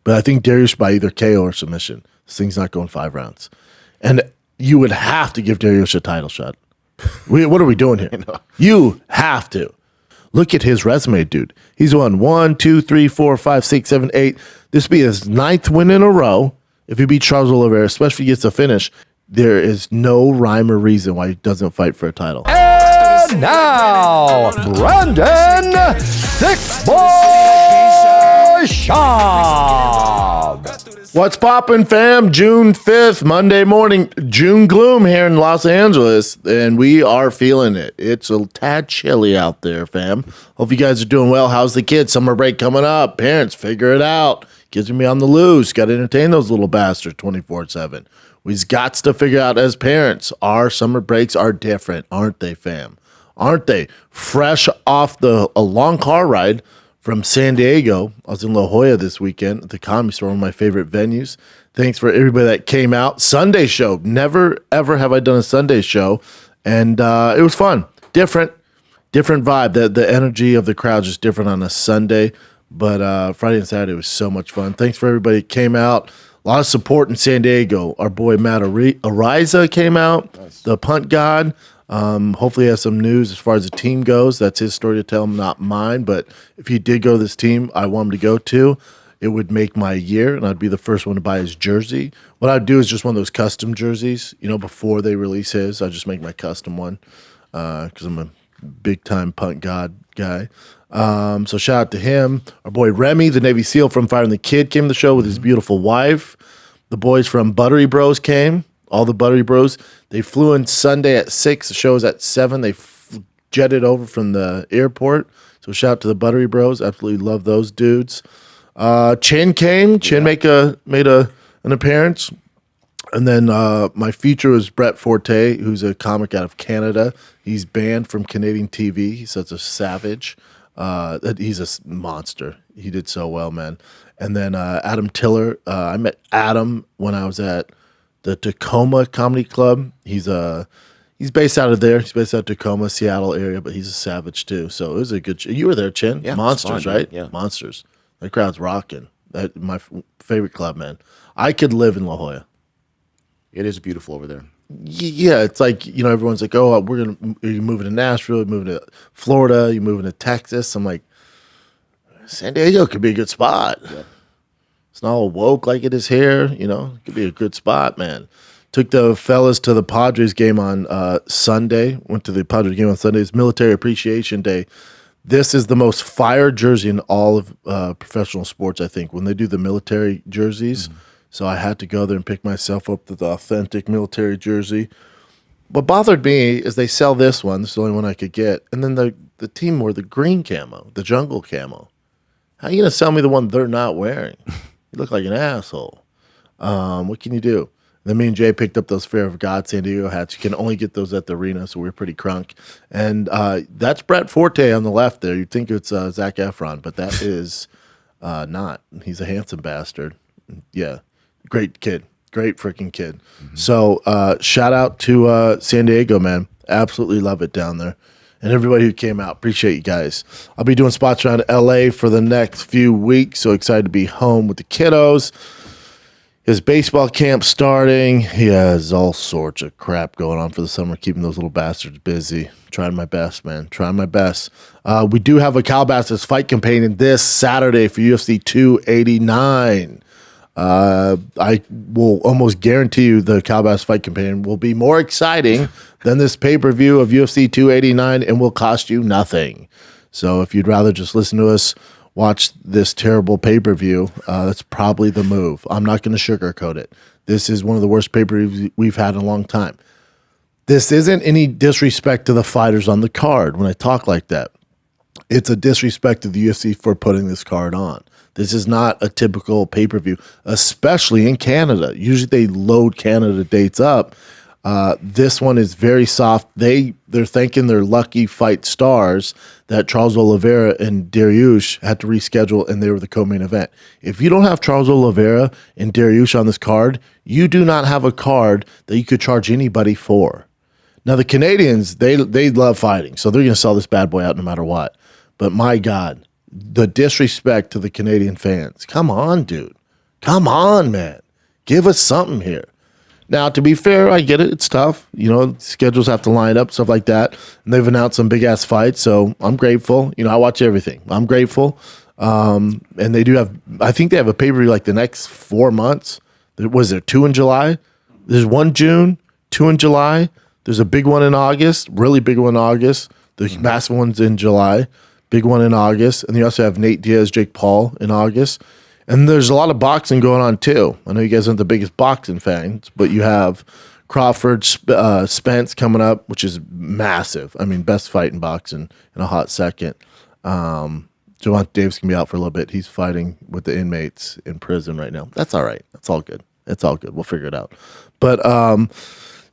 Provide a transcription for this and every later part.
But I think Dariush by either KO or submission. This thing's not going 5 rounds. And you would have to give Dariush a title shot. What are we doing here? You have to. Look at his resume, dude. He's won 1, 2, 3, 4, 5, 6, 7, 8. This will be his 9th win in a row. If he beats Charles Oliveira, especially if he gets a finish, there is no rhyme or reason why he doesn't fight for a title. And now, Brandon Thick Boy Schaub. What's poppin', fam? June 5th, Monday morning, June gloom here in Los Angeles, and we are feeling it. It's a tad chilly out there, fam. Hope you guys are doing well. How's the kids? Summer break coming up. Parents, figure it out. Kids are gonna be on the loose. Got to entertain those little bastards 24/7. We've got to figure out as parents, our summer breaks are different, aren't they, fam? Aren't they? Fresh off a long car ride from San Diego. I was in La Jolla this weekend at the Comedy Store, one of my favorite venues. Thanks for everybody that came out. Sunday show. Never, ever have I done a Sunday show. And it was fun. Different vibe. The energy of the crowd is just different on a Sunday. But Friday and Saturday was so much fun. Thanks for everybody that came out. A lot of support in San Diego. Our boy Matt Ariza came out, nice. The punt god. Hopefully he has some news as far as the team goes. That's his story to tell, not mine. But if he did go to this team I want him to go to, it would make my year, and I'd be the first one to buy his jersey. What I'd do is just one of those custom jerseys. Before they release his, I just make my custom one because I'm a big-time punt god guy. So shout out to him. Our boy Remy, the Navy SEAL from Fire and the Kid, came to the show with his beautiful wife. The boys from Buttery Bros came. All the Buttery Bros. They flew in Sunday at 6. The show was at 7. They jetted over from the airport. So shout out to the Buttery Bros. Absolutely love those dudes. Chin came. Chin made an appearance. And then my feature was Brett Forte, who's a comic out of Canada. He's banned from Canadian TV. He's such a savage. He's a monster. He did so well, man. And then Adam Tiller. I met Adam when I was at the Tacoma Comedy Club. He's based out of there. He's based out of Tacoma, Seattle area, but he's a savage too. So it was a good show. You were there, Chin. Yeah, Monsters, fun, right? Yeah. Monsters. That crowd's rocking. My favorite club, man. I could live in La Jolla. It is beautiful over there. Yeah, it's like, everyone's like, oh, you're moving to Nashville, you're moving to Florida, you're moving to Texas. I'm like, San Diego could be a good spot. Yeah. It's not all woke like it is here, It could be a good spot, man. Took the fellas to the Padres game on Sunday. Went to the Padres game on Sunday. It's Military Appreciation Day. This is the most fire jersey in all of professional sports, I think, when they do the military jerseys. Mm-hmm. So I had to go there and pick myself up the authentic military jersey. What bothered me is they sell this one. This is the only one I could get. And then the team wore the green camo, the jungle camo. How are you going to sell me the one they're not wearing? You look like an asshole. What can you do? Then me and Jay picked up those Fear of God San Diego hats. You can only get those at the arena, so we were pretty crunk. And that's Brett Forte on the left there. You'd think it's Zac Efron, but that is not. He's a handsome bastard. Yeah. Great kid. Great freaking kid. Mm-hmm. So shout out to San Diego, man. Absolutely love it down there. And everybody who came out. Appreciate you guys. I'll be doing spots around LA for the next few weeks. So excited to be home with the kiddos. His baseball camp starting. He has all sorts of crap going on for the summer, keeping those little bastards busy. Trying my best, man. Trying my best. We do have a Calabasas fight campaign this Saturday for UFC 289. I will almost guarantee you the Calabasas fight campaign will be more exciting than this pay-per-view of UFC 289 and will cost you nothing. So if you'd rather just listen to us watch this terrible pay-per-view, that's probably the move. I'm not going to sugarcoat it. This is one of the worst pay-per-views we've had in a long time. This isn't any disrespect to the fighters on the card when I talk like that. It's a disrespect to the UFC for putting this card on. This is not a typical pay-per-view, especially in Canada. Usually they load Canada dates up. This one is very soft. They're thanking their lucky fight stars that Charles Oliveira and Dariush had to reschedule, and they were the co-main event. If you don't have Charles Oliveira and Dariush on this card, you do not have a card that you could charge anybody for. Now, the Canadians, they love fighting, so they're going to sell this bad boy out no matter what. But my God, the disrespect to the Canadian fans. Come on, dude. Come on, man. Give us something here. Now, to be fair, I get it. It's tough. Schedules have to line up, stuff like that. And they've announced some big-ass fights, so I'm grateful. I watch everything. I'm grateful. And they do have – I think they have a pay-per-view like the next 4 months. Was there 2 in July? There's 1 June, 2 in July. There's a big one in August, really big one in August. The massive one's in July, big one in August. And you also have Nate Diaz, Jake Paul in August. And there's a lot of boxing going on, too. I know you guys aren't the biggest boxing fans, but you have Crawford, Spence coming up, which is massive. I mean, best fight in boxing in a hot second. Javante Davis can be out for a little bit. He's fighting with the inmates in prison right now. That's all right. That's all good. It's all good. We'll figure it out. But,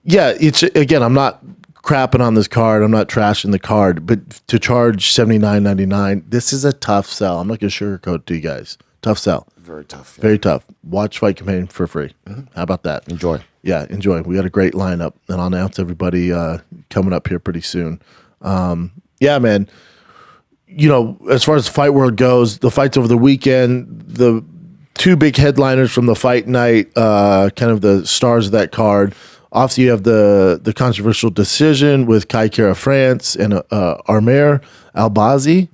it's again, I'm not crapping on this card. I'm not trashing the card. But to charge $79.99, this is a tough sell. I'm not going to sugarcoat it to you guys. Tough sell. Very tough. Yeah. Very tough. Watch Fight Companion for free. How about that? Enjoy. Yeah, enjoy. We got a great lineup, and I'll announce everybody coming up here pretty soon. Yeah, man. As far as the fight world goes, the fights over the weekend, the 2 big headliners from the fight night, kind of the stars of that card. Obviously, you have the controversial decision with Kai Kara France and Armer Albazi.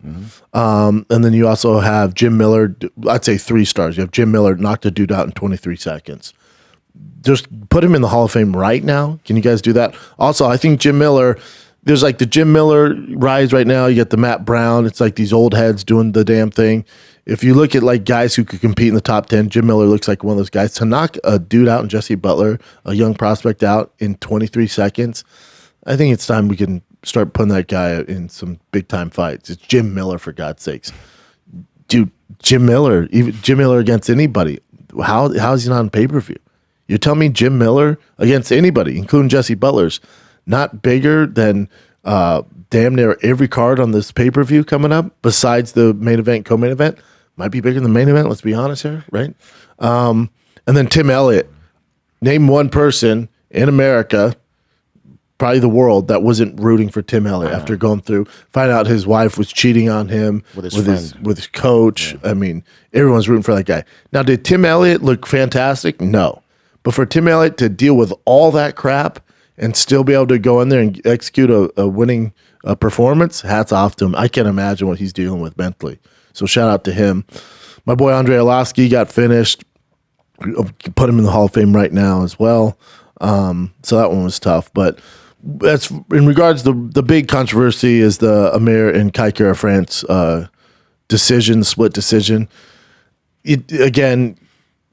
And then you also have Jim Miller. I'd say 3 stars. You have Jim Miller knocked a dude out in 23 seconds. Just put him in the Hall of Fame right now. Can you guys do that? Also, I think Jim Miller, there's like the Jim Miller rise right now. You get the Matt Brown. It's like these old heads doing the damn thing. If you look at like guys who could compete in the top 10, Jim Miller looks like one of those guys. To knock a dude out and Jesse Butler, a young prospect, out in 23 seconds, I think it's time we can start putting that guy in some big time fights. It's Jim Miller, for God's sakes. Dude, Jim Miller against anybody. How is he not on pay-per-view? You're telling me Jim Miller against anybody, including Jesse Butler's, not bigger than damn near every card on this pay-per-view coming up besides the main event, co-main event? Might be bigger than the main event, let's be honest here, right? And then Tim Elliott. Name one person in America, probably the world, that wasn't rooting for Tim Elliott after going through, find out his wife was cheating on him with his coach. Yeah. I mean, everyone's rooting for that guy. Now, did Tim Elliott look fantastic? No. But for Tim Elliott to deal with all that crap and still be able to go in there and execute a winning performance, hats off to him. I can't imagine what he's dealing with mentally. So shout out to him. My boy Andre Arlovski got finished. Put him in the Hall of Fame right now as well. So that one was tough. But that's in regards to the big controversy is the Amir and Kai Kara France split decision. Again,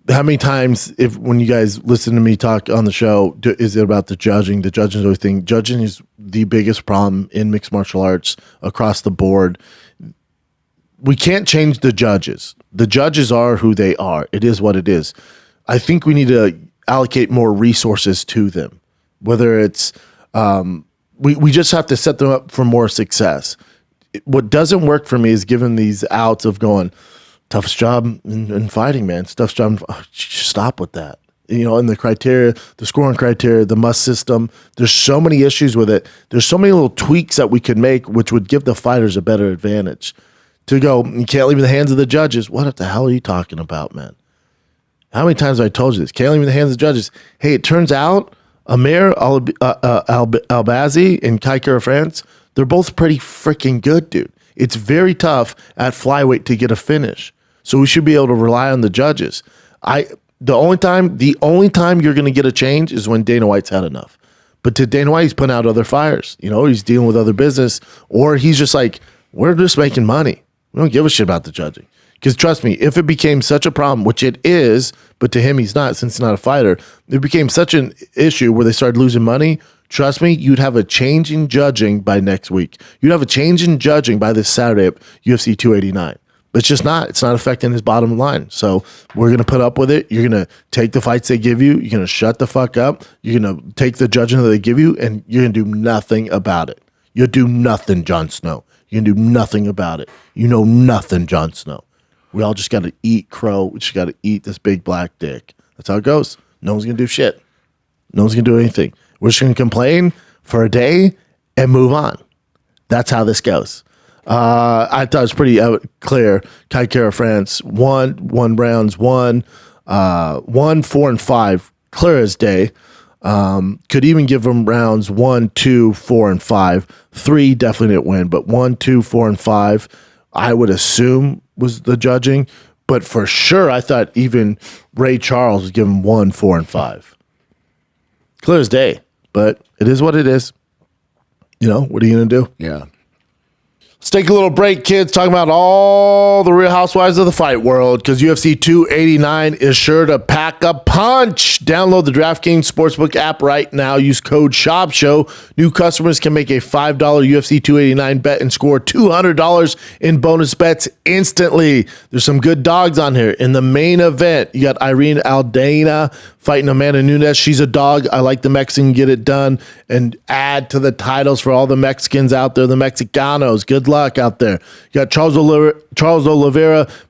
how many times, when you guys listen to me talk on the show, is it about the judging? The judging is always thing. Judging is the biggest problem in mixed martial arts across the board. We can't change the judges. The judges are who they are. It is what it is. I think we need to allocate more resources to them. Whether it's we just have to set them up for more success. What doesn't work for me is giving these outs of going, toughest job in fighting, man. Toughest job. Stop with that. And the criteria, the scoring criteria, the must system. There's so many issues with it. There's so many little tweaks that we could make, which would give the fighters a better advantage. To go, you can't leave in the hands of the judges. What the hell are you talking about, man? How many times have I told you this? Can't leave in the hands of the judges. Hey, it turns out Amir Albazi and Kai Kara France, they're both pretty freaking good, dude. It's very tough at flyweight to get a finish. So we should be able to rely on the judges. The only time you're going to get a change is when Dana White's had enough. But to Dana White, he's putting out other fires. He's dealing with other business, or he's just like, we're just making money. We don't give a shit about the judging. Because trust me, if it became such a problem, which it is, but to him he's not, since he's not a fighter, it became such an issue where they started losing money, trust me, you'd have a change in judging by next week. You'd have a change in judging by this Saturday at UFC 289. But it's just not. It's not affecting his bottom line. So we're going to put up with it. You're going to take the fights they give you. You're going to shut the fuck up. You're going to take the judging that they give you, and you're going to do nothing about it. You'll do nothing, Jon Snow. You can do nothing about it. You know nothing, Jon Snow. We all just got to eat crow. We just got to eat this big black dick. That's how it goes. No one's going to do shit. No one's going to do anything. We're just going to complain for a day and move on. That's how this goes. I thought it was pretty clear. Kai Kara France won rounds. 1, 4, and 5, clear as day. Could even give him rounds 1, 2, 4, and 5. 3 definitely didn't win, but 1, 2, 4, and 5, I would assume was the judging. But for sure, I thought even Ray Charles would give him 1, 4, and 5. Clear as day, but it is what it is. You know, what are you going to do? Yeah. Let's take a little break, kids, talking about all the Real Housewives of the fight world, because UFC 289 is sure to pack a punch. Download the DraftKings Sportsbook app right now. Use code SHOPSHOW. New customers can make a $5 UFC 289 bet and score $200 in bonus bets instantly. There's some good dogs on here. In the main event, you got Irene Aldana fighting Amanda Nunes. She's a dog. I like the Mexican. Get it done and add to the titles for all the Mexicans out there, the Mexicanos. Good luck out there. You got Charles Oliveira,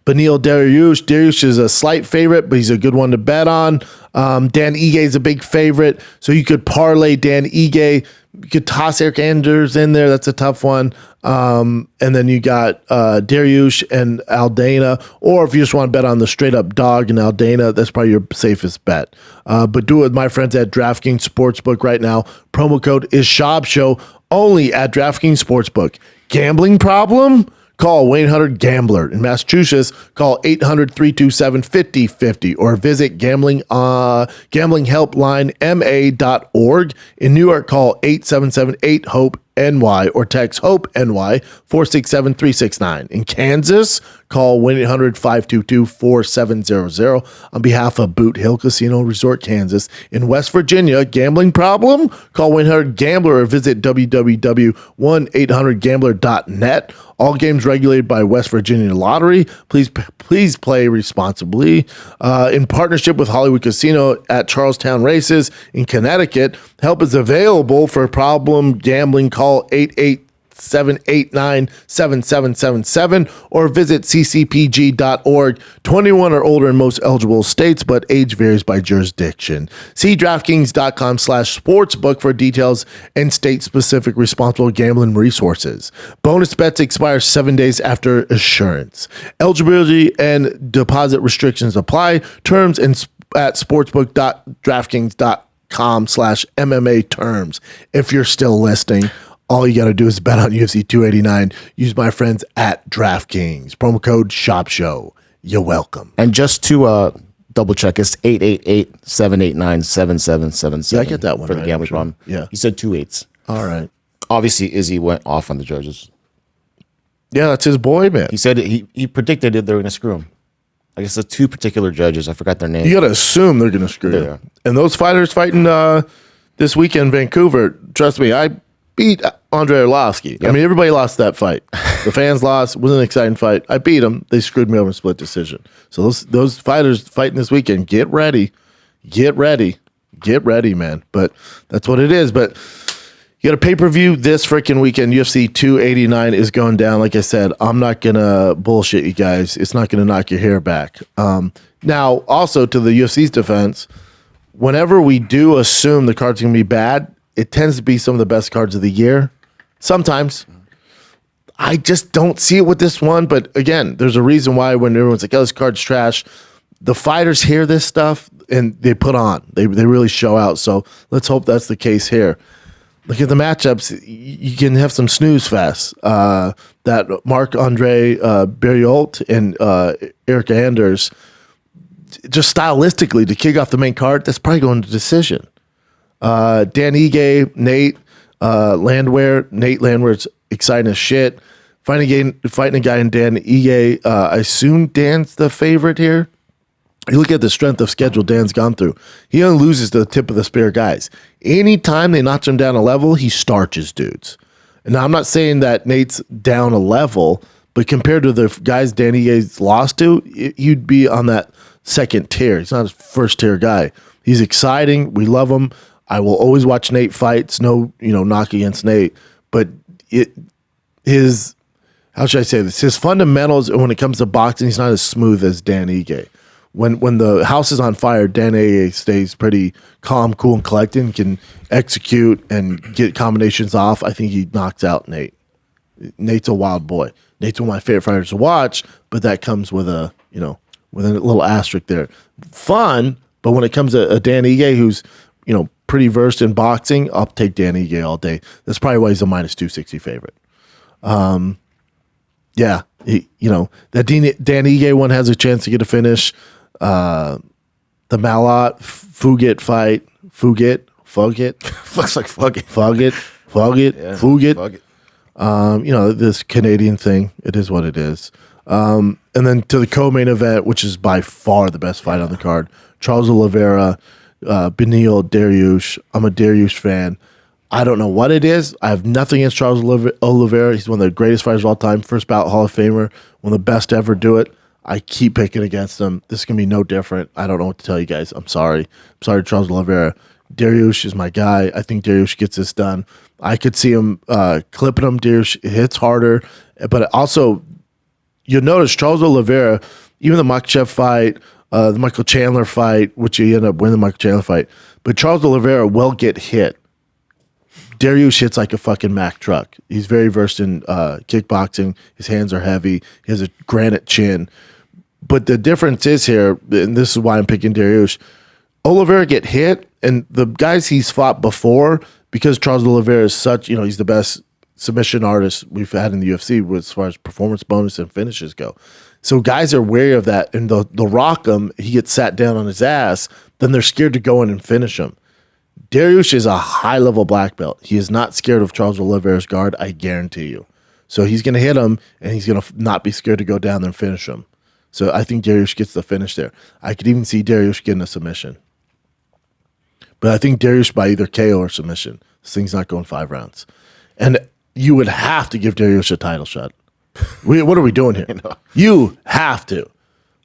Beneil Dariush. Dariush is a slight favorite, but he's a good one to bet on. Dan Ige is a big favorite, so you could parlay Dan Ige. You could toss Eric Anders in there. That's a tough one. And then you got Dariush and Aldana. Or if you just want to bet on the straight-up dog and Aldana, that's probably your safest bet. But do it with my friends at DraftKings Sportsbook right now. Promo code is SHOPSHOW only at DraftKings Sportsbook. Gambling problem? Call 1-800-GAMBLER. In Massachusetts, call 800-327-5050 or visit gamblinghelplinema.org. In New York, call 877-8-HOPE-NY or text HOPE-NY 467-369. In Kansas, call 1-800-522-4700 on behalf of Boot Hill Casino Resort, Kansas. In West Virginia, gambling problem? Call 1-800-GAMBLER or visit www.1800gambler.net. All games regulated by West Virginia Lottery. Please play responsibly. In partnership with Hollywood Casino at Charlestown Races in Connecticut, help is available for problem gambling. Call 888-789-7777 or visit ccpg.org. 21 or older in most eligible states, but age varies by jurisdiction. See DraftKings.com/sportsbook for details and state-specific responsible gambling resources. Bonus bets expire 7 days after assurance. Eligibility and deposit restrictions apply. Terms at sportsbook.draftkings.com/MMA terms. If you're still listening, all you got to do is bet on UFC 289. Use my friends at DraftKings. Promo code SHOPSHOW. You're welcome. And just to double check, it's 888-789-7777. Yeah, I get that one for the right, gambling sure. problem. Yeah. He said 2 8s. All right. Obviously, Izzy went off on the judges. Yeah, that's his boy, man. He said he predicted that they were going to screw him. I guess the 2 particular judges, I forgot their names. You got to assume they're going to screw you. Yeah. And those fighters fighting this weekend in Vancouver, trust me, I beat Andre Arlovsky. Yep. I mean, everybody lost that fight. The fans lost. It was an exciting fight. I beat them. They screwed me over in split decision. So those fighters fighting this weekend, get ready. Get ready. Get ready, man. But that's what it is. But you got a pay-per-view this freaking weekend. UFC 289 is going down. Like I said, I'm not going to bullshit you guys. It's not going to knock your hair back. Now, also to the UFC's defense, whenever we do assume the card's going to be bad, it tends to be some of the best cards of the year. Sometimes. I just don't see it with this one. But again, there's a reason why when everyone's like, oh, this card's trash, the fighters hear this stuff and they put on. They really show out. So let's hope that's the case here. Look at the matchups. You can have some snooze fests. That Marc-Andre Barriault and Eric Anders, just stylistically, to kick off the main card, that's probably going to decision. Dan Ige, Nate Landwehr. Nate Landwehr's exciting as shit. Fighting a guy in Dan Ige. I assume Dan's the favorite here. You look at the strength of schedule Dan's gone through. He only loses to the tip of the spear guys. Anytime they notch him down a level, he starches dudes. And now I'm not saying that Nate's down a level, but compared to the guys Dan Ige's lost to, he'd be on that second tier. He's not a first tier guy. He's exciting. We love him. I will always watch Nate fight. It's no, knock against Nate, but his fundamentals when it comes to boxing, he's not as smooth as Dan Ige. When the house is on fire, Dan Ige stays pretty calm, cool, and collected and can execute and get combinations off. I think he knocks out Nate. Nate's a wild boy. Nate's one of my favorite fighters to watch, but that comes with a with a little asterisk there. Fun, but when it comes to a Dan Ige who's, pretty versed in boxing, I'll take Dan Ige all day. That's probably why he's a minus 260 favorite. That Dan Ige one has a chance to get a finish. The Malott Fugit fight, Fugit. Looks like fuck it. Fugit. This Canadian thing, it is what it is. And then to the co-main event, which is by far the best fight on the card, Charles Oliveira, Beneil Dariush. I'm a Dariush fan. I don't know what it is. I have nothing against Charles Oliveira. He's one of the greatest fighters of all time. First ballot Hall of Famer. One of the best to ever do it. I keep picking against him. This is going to be no different. I don't know what to tell you guys. I'm sorry. Charles Oliveira. Dariush is my guy. I think Dariush gets this done. I could see him clipping him. Dariush hits harder. But also, you'll notice Charles Oliveira, even the Makhachev fight, the Michael Chandler fight, which he ended up winning the Michael Chandler fight, but Charles Oliveira will get hit. Dariush hits like a fucking Mack truck. He's very versed in kickboxing. His hands are heavy. He has a granite chin. But the difference is here, and this is why I'm picking Dariush, Oliveira get hit, and the guys he's fought before, because Charles Oliveira is such, he's the best submission artist we've had in the UFC as far as performance bonus and finishes go. So guys are wary of that, and they'll rock him. He gets sat down on his ass, then they're scared to go in and finish him. Dariush is a high-level black belt. He is not scared of Charles Oliveira's guard, I guarantee you. So he's going to hit him, and he's going to not be scared to go down there and finish him. So I think Dariush gets the finish there. I could even see Dariush getting a submission. But I think Dariush by either KO or submission. This thing's not going 5 rounds. And you would have to give Dariush a title shot. What are we doing here? You have to.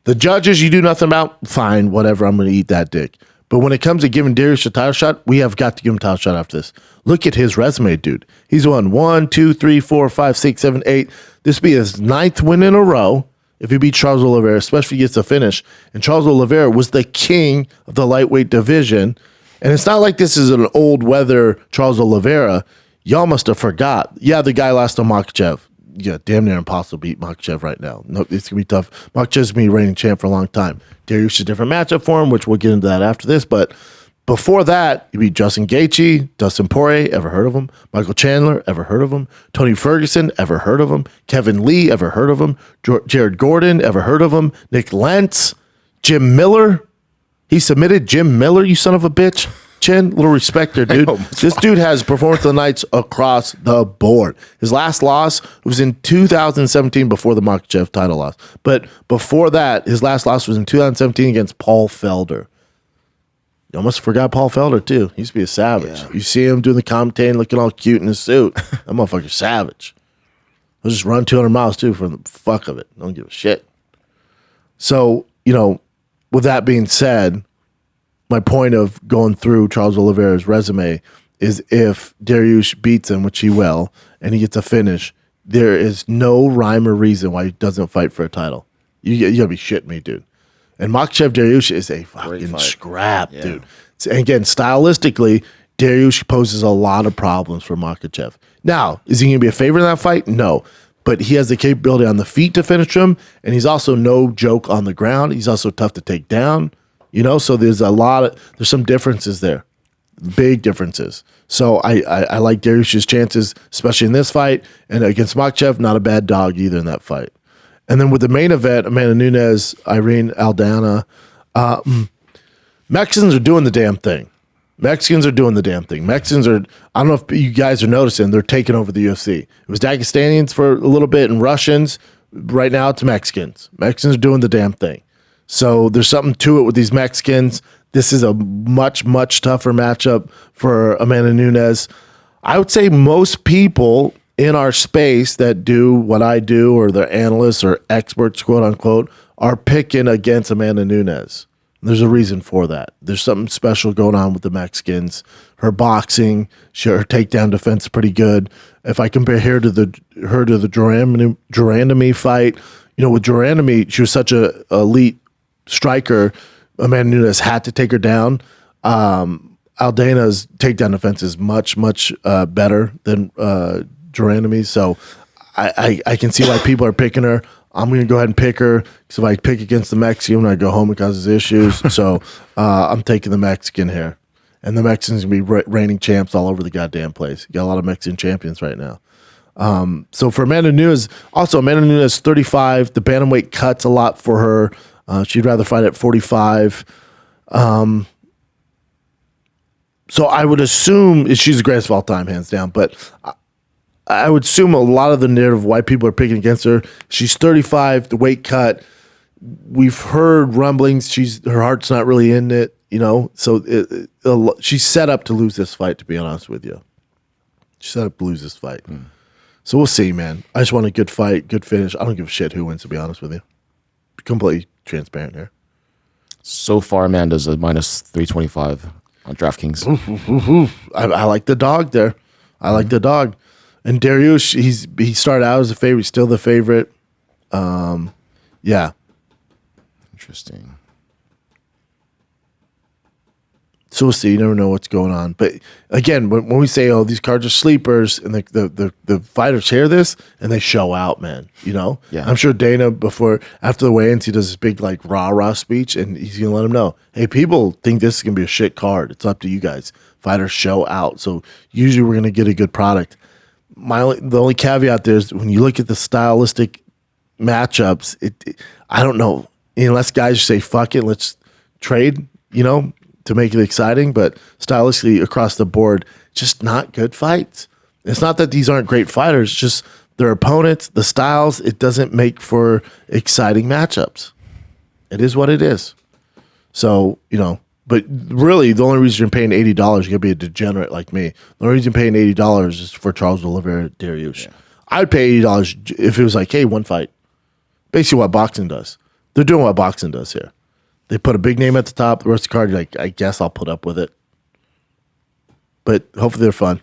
The judges, you do nothing about, fine, whatever, I'm going to eat that dick. But when it comes to giving Dariush a title shot, we have got to give him a title shot after this. Look at his resume, dude. He's won 1, 2, 3, 4, 5, 6, 7, 8. This will be his 9th win in a row if he beats Charles Oliveira, especially if he gets a finish. And Charles Oliveira was the king of the lightweight division. And it's not like this is an old weather Charles Oliveira. Y'all must have forgot. Yeah, the guy lost to Makhachev. Yeah, damn near impossible to beat Makhachev right now. No, it's going to be tough. Makhachev's been reigning champ for a long time. Dariush is a different matchup for him, which we'll get into that after this. But before that, you beat Justin Gaethje, Dustin Poirier, ever heard of him? Michael Chandler, ever heard of him? Tony Ferguson, ever heard of him? Kevin Lee, ever heard of him? Jared Gordon, ever heard of him? Nick Lentz, Jim Miller. He submitted Jim Miller, you son of a bitch. Chin, little respect there, dude. This dude has performance of the nights across the board. His last loss was in 2017 before the Makhachev title loss. But before that, his last loss was in 2017 against Paul Felder. You almost forgot Paul Felder, too. He used to be a savage. Yeah. You see him doing the commentating, looking all cute in his suit. That motherfucker's savage. He'll just run 200 miles, too, for the fuck of it. Don't give a shit. So, with that being said, my point of going through Charles Oliveira's resume is if Dariush beats him, which he will, and he gets a finish, there is no rhyme or reason why he doesn't fight for a title. You gotta be shitting me, dude. And Makhachev Dariush is a fucking scrap, dude. And again, stylistically, Dariush poses a lot of problems for Makhachev. Now, is he gonna be a favorite in that fight? No. But he has the capability on the feet to finish him, and he's also no joke on the ground. He's also tough to take down. So there's there's some differences there, big differences. So I like Dariush's chances, especially in this fight, and against Makhachev, not a bad dog either in that fight. And then with the main event, Amanda Nunes, Irene Aldana, Mexicans are doing the damn thing. Mexicans are, I don't know if you guys are noticing, they're taking over the UFC. It was Dagestanians for a little bit and Russians. Right now it's Mexicans. Mexicans are doing the damn thing. So there's something to it with these Mexicans. This is a much, much tougher matchup for Amanda Nunes. I would say most people in our space that do what I do, or the analysts or experts, quote unquote, are picking against Amanda Nunes. There's a reason for that. There's something special going on with the Mexicans. Her boxing, her takedown defense is pretty good. If I compare her to the Durandamy fight, with Durandamy, she was such a elite striker, Amanda Nunes had to take her down. Aldana's takedown defense is much, much better than Durandamy, so I can see why people are picking her. I'm going to go ahead and pick her. Because if I pick against the Mexican, I go home, it causes issues. So I'm taking the Mexican here. And the Mexicans going to be reigning champs all over the goddamn place. You got a lot of Mexican champions right now. So for Amanda Nunes, 35. The bantamweight cuts a lot for her. She'd rather fight at 45. So I would assume she's the greatest of all time, hands down. But I would assume a lot of the narrative why people are picking against her. She's 35, the weight cut. We've heard rumblings. Her heart's not really in it, So she's set up to lose this fight. To be honest with you, she's set up to lose this fight. So we'll see, man. I just want a good fight, good finish. I don't give a shit who wins. To be honest with you, completely transparent here. So far, Amanda's a minus 325 on DraftKings. I like the dog there. I like the dog. And Darius, he started out as a favorite, still the favorite. Yeah. Interesting. So we'll see. You never know what's going on. But again, when we say, oh, these cards are sleepers, and the fighters hear this and they show out, man. Yeah. I'm sure Dana after the weigh-ins, he does this big like rah speech, and he's gonna let them know, hey, people think this is gonna be a shit card. It's up to you guys. Fighters show out. So usually we're gonna get a good product. The only caveat there is when you look at the stylistic matchups, I don't know, unless guys say fuck it, let's trade, to make it exciting, but stylistically across the board, just not good fights. It's not that these aren't great fighters, just their opponents, the styles, it doesn't make for exciting matchups. It is what it is. So, but really, the only reason you're paying $80, you're going to be a degenerate like me. The only reason you're paying $80 is for Charles Oliveira Dariush. Yeah. I'd pay $80 if it was like, hey, one fight. Basically what boxing does. They're doing what boxing does here. They put a big name at the top. The rest of the card, you're like, I guess I'll put up with it. But hopefully they're fun.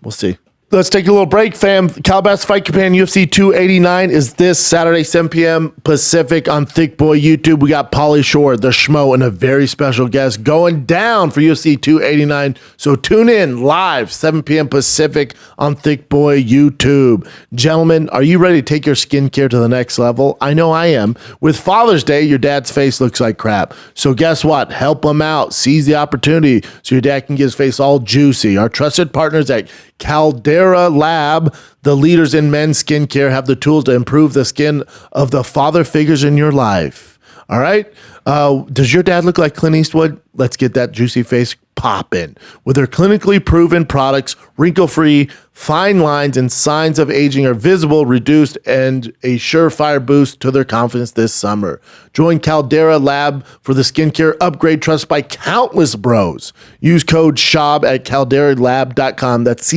We'll see. Let's take a little break, fam. Calabasas Fight Companion UFC 289 is this Saturday, 7 p.m. Pacific on Thick Boy YouTube. We got Pauly Shore, the Schmo, and a very special guest going down for UFC 289. So tune in live, 7 p.m. Pacific on Thick Boy YouTube. Gentlemen, are you ready to take your skincare to the next level? I know I am. With Father's Day, your dad's face looks like crap. So guess what? Help him out. Seize the opportunity so your dad can get his face all juicy. Our trusted partners at Caldera Lab, the leaders in men's skincare, have the tools to improve the skin of the father figures in your life. All right? Does your dad look like Clint Eastwood? Let's get that juicy face popping. With their clinically proven products, wrinkle-free, fine lines and signs of aging are visible, reduced, and a surefire boost to their confidence this summer. Join Caldera Lab for the skincare upgrade trusted by countless bros. Use code Schaub at calderalab.com. That's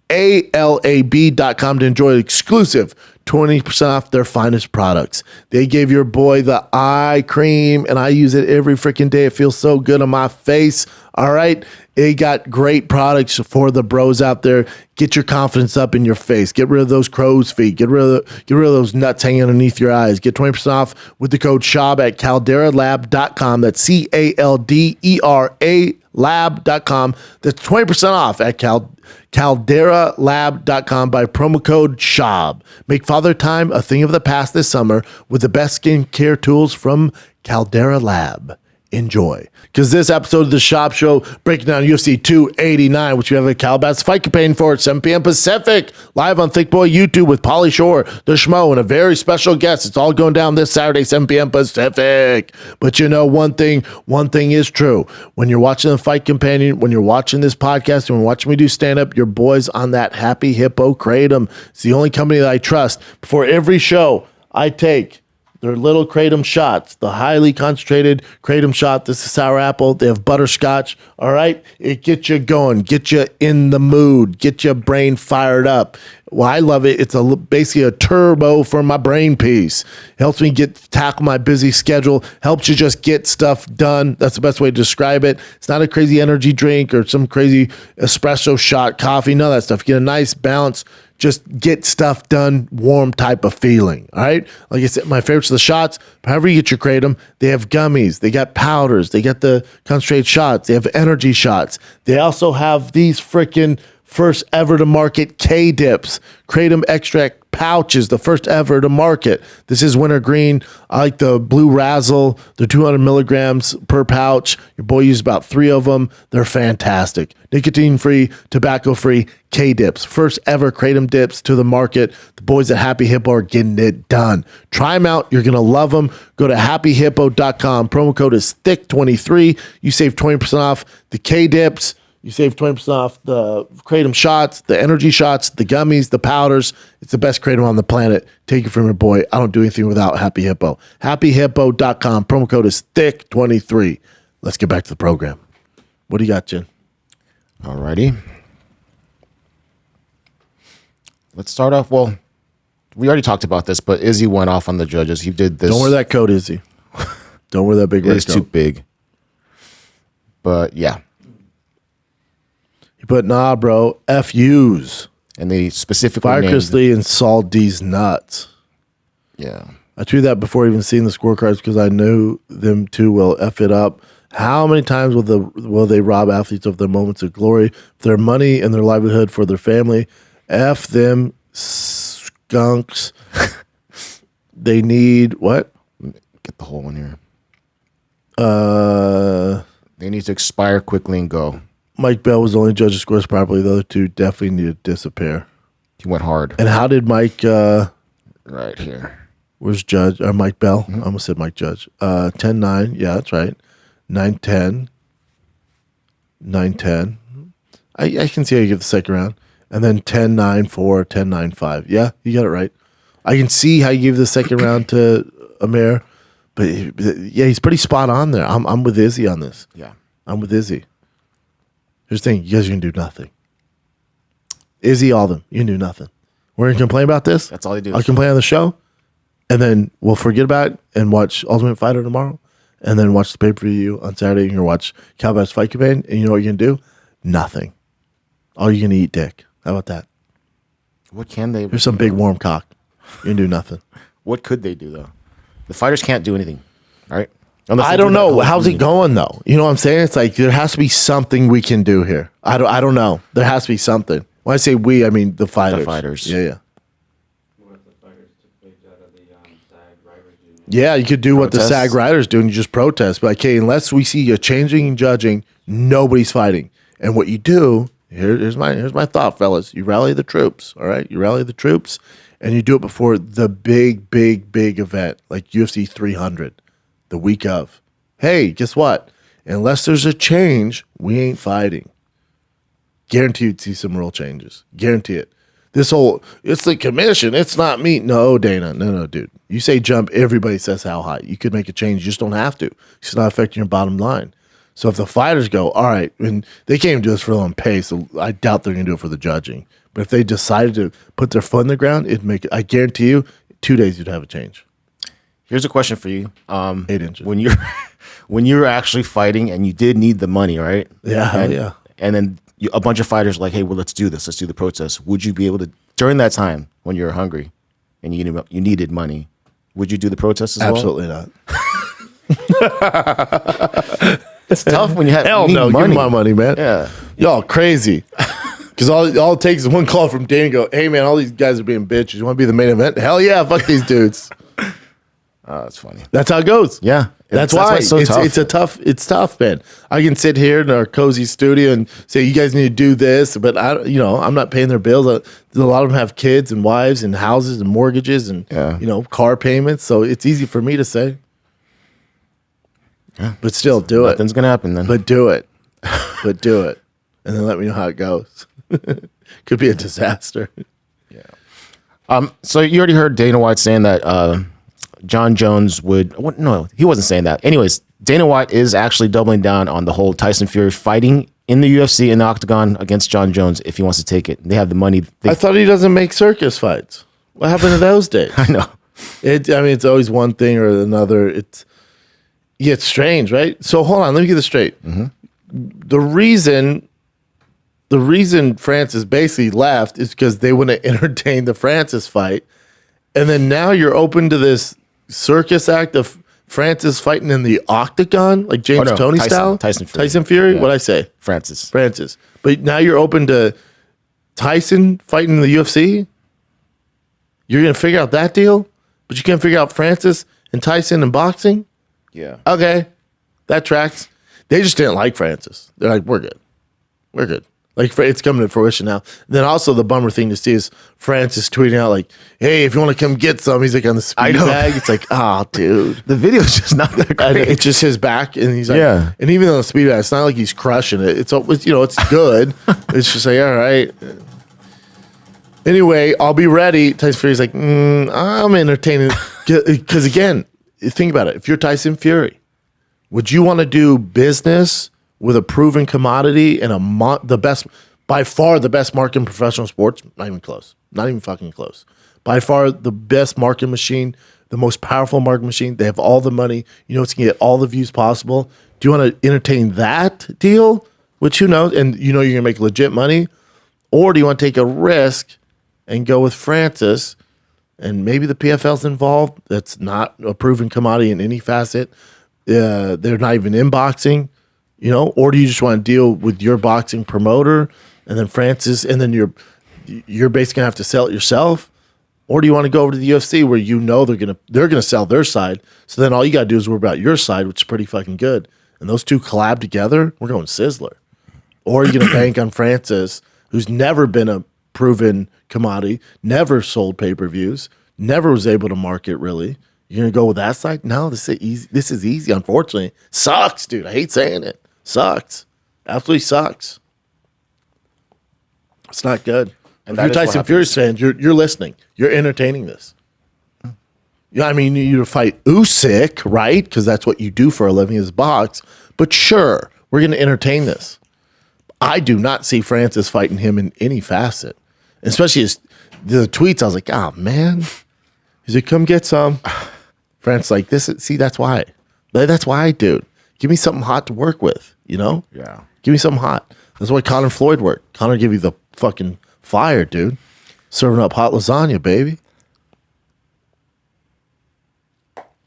CALDERALAB.com to enjoy exclusive 20% off their finest products. They gave your boy the eye cream, and I use it every freaking day. It feels so good on my face. All right. They got great products for the bros out there. Get your confidence up in your face. Get rid of those crow's feet. Get rid of those nuts hanging underneath your eyes. Get 20% off with the code Schaub at calderalab.com. That's CALDERA lab.com. That's 20% off at calderalab.com by promo code Schaub. Make Father Time a thing of the past this summer with the best skincare tools from Caldera Lab. Enjoy. Because this episode of the Schaub Show, breaking down UFC 289, which we have a Calabasas Fight Campaign for at 7 p.m. Pacific, live on Thick Boy YouTube with Pauly Shore, the Schmo, and a very special guest. It's all going down this Saturday, 7 p.m. Pacific. But you know one thing is true. When you're watching the Fight Companion, when you're watching this podcast, and when you're watching me do stand-up, your boy's on that Happy Hippo Kratom. It's the only company that I trust. Before every show, I take their little Kratom shots, the highly concentrated Kratom shot. This is sour apple. They have butterscotch. All right. It gets you going, get you in the mood, get your brain fired up. Well, I love it. It's basically a turbo for my brain piece. Helps me tackle my busy schedule. Helps you just get stuff done. That's the best way to describe it. It's not a crazy energy drink or some crazy espresso shot, coffee, none of that stuff. You get a nice balance. Just get stuff done, warm type of feeling. All right. Like I said, my favorites are the shots. However you get your Kratom, they have gummies, they got powders, they got the concentrated shots, they have energy shots. They also have these freaking first ever to market K-Dips, Kratom extract pouches, the first ever to market. This is wintergreen. I like the Blue Razzle. They're 200 milligrams per pouch. Your boy used about 3 of them. They're fantastic. Nicotine-free, tobacco-free K-Dips. First ever Kratom dips to the market. The boys at Happy Hippo are getting it done. Try them out. You're going to love them. Go to happyhippo.com. Promo code is THICC23. You save 20% off the K-Dips. You save 20% off the Kratom shots, the energy shots, the gummies, the powders. It's the best Kratom on the planet. Take it from your boy. I don't do anything without Happy Hippo. Happyhippo.com. Promo code is THICC23. Let's get back to the program. What do you got, Jen? All righty. Let's start off. Well, we already talked about this, but Izzy went off on the judges. He did this. Don't wear that coat, Izzy. Don't wear that big red It's coat. too big. But yeah. But nah, bro. FUs. And they specifically Fire named, Chris Lee and Saul D's nuts. yeah. I tweeted that before even seeing the scorecards because I knew them too well. F it up. How many times will they rob athletes of their moments of glory, their money, and their livelihood for their family? F them skunks. They need what? Get the whole one here. They need to expire quickly and go. Mike Bell was the only judge who scores properly. The other two definitely need to disappear. He went hard. And how did Mike? Right here. Where's Judge? Or Mike Bell? I almost said Mike Judge. 10-9. Yeah, that's right. 9-10. 9-10. I can see how you get the second round. And then 10-9-4, 10-9-5. Yeah, you got it right. I can see how you give the second round to Amir. But yeah, he's pretty spot on there. I'm with Izzy on this. Yeah. I'm with Izzy. Here's the thing. You guys are going to do nothing. Izzy, all of them. You can do nothing. We're going to complain about this. That's all they do. I'll complain on the show. And then we'll forget about it and watch Ultimate Fighter tomorrow. And then watch the pay-per-view on Saturday. You're going to watch Cowboys Fight Campaign. And you know what you're going to do? Nothing. All you're going to eat dick. How about that? What can they? Here's some big warm cock. You can do nothing. What could they do, though? The fighters can't do anything, right? I don't know. How's it going, though? You know what I'm saying? It's like there has to be something we can do here. I don't know. There has to be something. When I say we, I mean the fighters. The fighters. Yeah. What if the fighters took Blaydes out of the SAG Riders Union? Yeah, you could do what the Protest. SAG Riders do and you just protest. But like, hey, unless we see you changing and judging, nobody's fighting. And what you do, here's my thought, fellas. You rally the troops, all right? You rally the troops and you do it before the big event, like UFC 300, the week of. Hey, guess what? Unless there's a change, we ain't fighting. Guarantee you'd see some real changes. Guarantee it. It's the commission. It's not me. No, Dana. No, dude. You say jump, everybody says how high. You could make a change. You just don't have to. It's not affecting your bottom line. So if the fighters go, all right, and they can't even do this for their own pay, so I doubt they're going to do it for the judging. But if they decided to put their foot in the ground, it'd make it. I guarantee you, 2 days you'd have a change. Here's a question for you. 8 inches. When you're actually fighting and you did need the money, right? Yeah, hell and, yeah. And then a bunch of fighters are like, hey, well, let's do this. Let's do the protest. Would you be able to, during that time when you're hungry and you needed money, would you do the protest as Absolutely not. well? It's tough when you have Hell need no, money. give me my money, man. Yeah. Y'all crazy. Because all it takes is one call from Dana and go, hey, man, all these guys are being bitches. You want to be the main event? Hell yeah, fuck these dudes. Oh, that's funny. That's how it goes. Yeah. That's why it's so tough. It's tough, man. I can sit here in our cozy studio and say, you guys need to do this, but I'm not paying their bills. A lot of them have kids and wives and houses and mortgages and, car payments. So it's easy for me to say, but still do it. Nothing's going to happen then. But do it. But do it. And then let me know how it goes. Could be a disaster. So you already heard Dana White saying that Jon Jones would. No, he wasn't saying that. Anyways, Dana White is actually doubling down on the whole Tyson Fury fighting in the UFC in the octagon against Jon Jones if he wants to take it. They have the money. I thought he doesn't make circus fights. What happened to those days? I know. It's always one thing or another. It's strange, right? So hold on, let me get this straight. Mm-hmm. The reason Francis basically left is because they wouldn't entertain the Francis fight, and then now you're open to this circus act of Francis fighting in the octagon, like James Toney style. Tyson Fury. Tyson Fury. Yeah. What'd I say? Francis. But now you're open to Tyson fighting in the UFC? You're going to figure out that deal, but you can't figure out Francis and Tyson in boxing? Yeah. Okay, that tracks. They just didn't like Francis. They're like, we're good. We're good. Like, it's coming to fruition now. Then also the bummer thing to see is Francis tweeting out like, hey, if you want to come get some, he's like on the speed bag. It's like, oh, dude. The video's just not that great. It's just his back, and he's like, Yeah. And even on the speed bag, it's not like he's crushing it. It's it's good. It's just like, all right. Anyway, I'll be ready. Tyson Fury's like, I'm entertaining. Because again, think about it. If you're Tyson Fury, would you want to do business with a proven commodity and the best, by far the best market in professional sports? Not even close. Not even fucking close. By far the best market machine, the most powerful market machine. They have all the money. You know, it's going to get all the views possible. Do you want to entertain that deal? Which, who knows? And you know you're going to make legit money. Or do you want to take a risk and go with Francis, and maybe the PFL's involved? That's not a proven commodity in any facet. They're not even in boxing, or do you just want to deal with your boxing promoter and then Francis, and then you're basically gonna have to sell it yourself? Or do you want to go over to the UFC where they're gonna sell their side, so then all you gotta do is worry about your side, which is pretty fucking good, and those two collab together, we're going Sizzler. Or you're gonna bank on Francis, who's never been a proven commodity, never sold pay-per-views, never was able to market really. You're gonna go with that side? No, this is easy. This is easy, unfortunately. Sucks, dude. I hate saying it. Sucks. Absolutely sucks. It's not good. And if you're Tyson Fury's fan, you're listening. You're entertaining this. Yeah, I mean, you fight Usyk, right? Because that's what you do for a living, is box. But sure, we're gonna entertain this. I do not see Francis fighting him in any facet, especially the tweets. I was like, oh man, he's like, come get some. Francis like this. See, that's why. That's why, dude. Give me something hot to work with. Yeah. Give me something hot. That's why Conor Floyd worked. Conor give you the fucking fire, dude. Serving up hot lasagna, baby.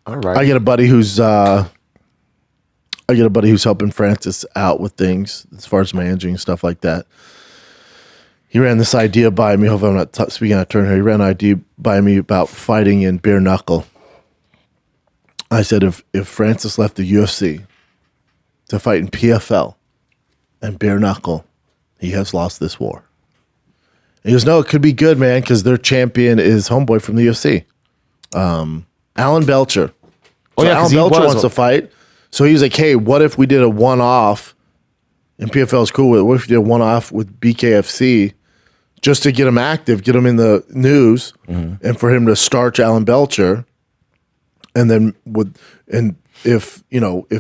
All right. I get a buddy who's helping Francis out with things as far as managing and stuff like that. He ran this idea by me. Hopefully I'm not speaking out of turn here. He ran an idea by me about fighting in bare knuckle. I said, if Francis left the UFC to fight in PFL and bare knuckle, he has lost this war. And he goes, no, it could be good, man, because their champion is homeboy from the UFC. Alan Belcher. So Alan Belcher wants to fight. So he was like, hey, what if we did a one-off, and PFL is cool with it, what if we did a one-off with BKFC just to get him active, get him in the news, and for him to starch Alan Belcher, and then if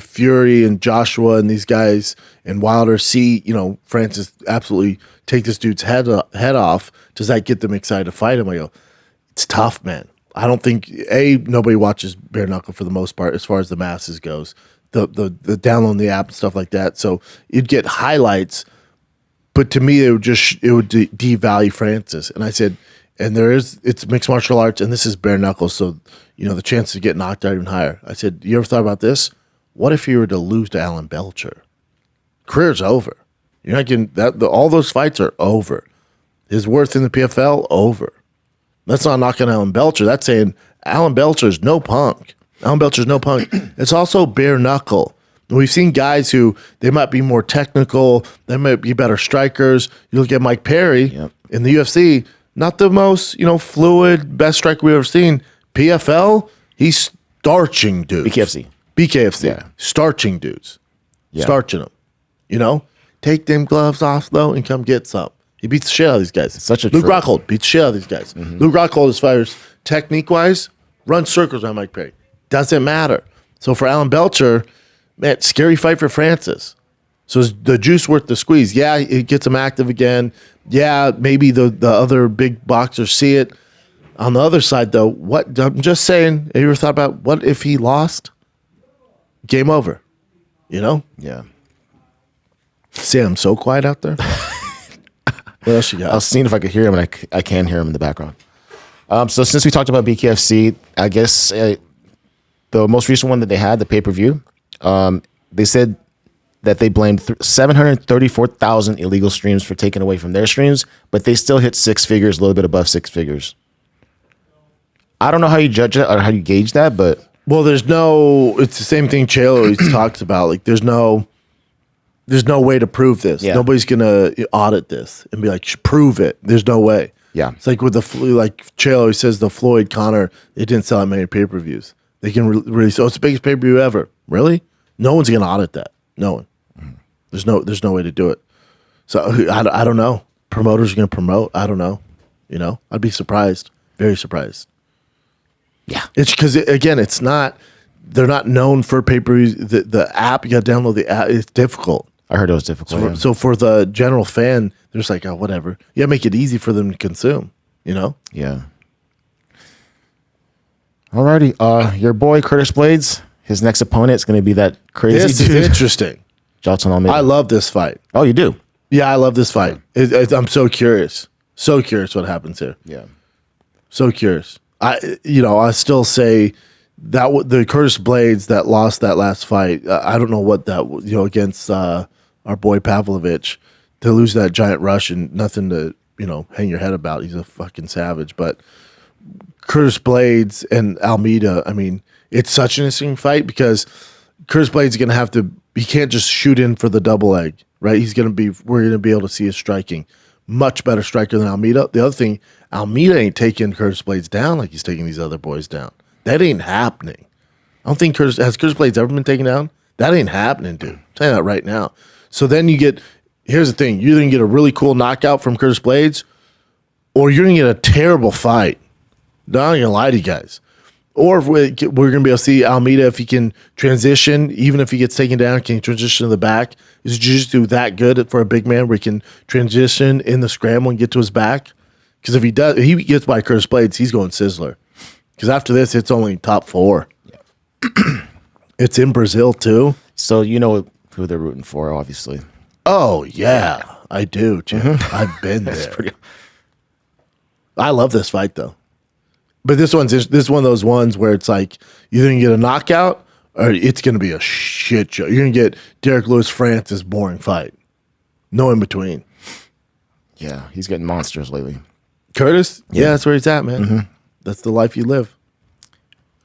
Fury and Joshua and these guys and Wilder see, Francis absolutely take this dude's head off, does that get them excited to fight him? I go, it's tough, man. I don't think nobody watches bare knuckle for the most part as far as the masses goes. The download the app and stuff like that. So you'd get highlights, but to me it would devalue Francis. And I said, and it's mixed martial arts, and this is bare knuckle, so the chances of getting knocked out even higher. I said, you ever thought about this? What if you were to lose to Alan Belcher? Career's over. You're not getting that. All those fights are over. His worth in the PFL over. That's not knocking Alan Belcher. That's saying Alan Belcher's no punk. Alan Belcher's no punk. It's also bare knuckle. We've seen guys who they might be more technical. They might be better strikers. You look at Mike Perry in the UFC, not the most fluid, best striker we've ever seen. PFL, he's starching dudes. BKFC, yeah. Starching dudes. Yeah. Starching them. Take them gloves off, though, and come get some. He beats the shit out of these guys. Luke Rockhold beats the shit out of these guys. Mm-hmm. Luke Rockhold, as far as technique-wise, runs circles around Mike Perry. Doesn't matter. So for Alan Belcher, man, scary fight for Francis. So is the juice worth the squeeze? Yeah, it gets him active again. Yeah, maybe the other big boxers see it. On the other side, though, I'm just saying, have you ever thought about what if he lost? Game over. Yeah. Sam, I'm so quiet out there. What else you got? I was seeing if I could hear him, and I can hear him in the background. So since we talked about BKFC, I guess the most recent one that they had, the pay-per-view, they said that they blamed 734,000 illegal streams for taken away from their streams, but they still hit six figures, a little bit above six figures. I don't know how you judge that or how you gauge that, but Well, it's the same thing Chael always talks about. Like, there's no way to prove this. Yeah. Nobody's going to audit this and be like, prove it. There's no way. Yeah. It's like with like Chael always says, the Floyd Conor, it didn't sell that many pay-per-views. They can release, it's the biggest pay-per-view ever. Really? No one's going to audit that. No one. There's no way to do it. So I don't know. Promoters are going to promote. I don't know. I'd be surprised. Very surprised. yeah. It's because, again, they're not known for pay-per-views. The app, you got to download the app. It's difficult. I heard it was difficult. So for the general fan, they're just like, oh, whatever. You got to make it easy for them to consume, Yeah. Alrighty. Your boy, Curtis Blaydes, his next opponent is going to be that crazy This is dude. interesting. Jailton Almeida. I love this fight. Oh, you do? Yeah, I love this fight. I'm so curious. So curious what happens here. Yeah. So curious. I still say that the Curtis Blaydes that lost that last fight, I don't know what that, against our boy Pavlovich, to lose that giant Russian, nothing to, hang your head about. He's a fucking savage. But Curtis Blaydes and Almeida, I mean, it's such an interesting fight because Curtis Blaydes is going to have to, he can't just shoot in for the double leg, right? We're going to be able to see his striking. Much better striker than Almeida. The other thing, Almeida ain't taking Curtis Blaydes down like he's taking these other boys down. That ain't happening. I don't think has Curtis Blaydes ever been taken down? That ain't happening, dude. I'm telling you that right now. So then here's the thing, you're going to get a really cool knockout from Curtis Blaydes, or you're going to get a terrible fight. I'm not going to lie to you guys. Or if we're going to be able to see Almeida, if he can transition, even if he gets taken down, can he transition to the back? Is jiu-jitsu that good for a big man where he can transition in the scramble and get to his back? Because if he gets by Curtis Blaydes, he's going Sizzler. Because after this, it's only top 4. Yeah. It's in Brazil, too. So you know who they're rooting for, obviously. Oh, yeah. I do, Jim. Mm-hmm. I've been there. I love this fight, though. But this one of those ones where it's like you're going to get a knockout or it's going to be a shit show. You're going to get Derek Lewis Francis boring fight. No in between. Yeah, he's getting monsters lately. Curtis? Yeah, that's where he's at, man. Mm-hmm. That's the life you live.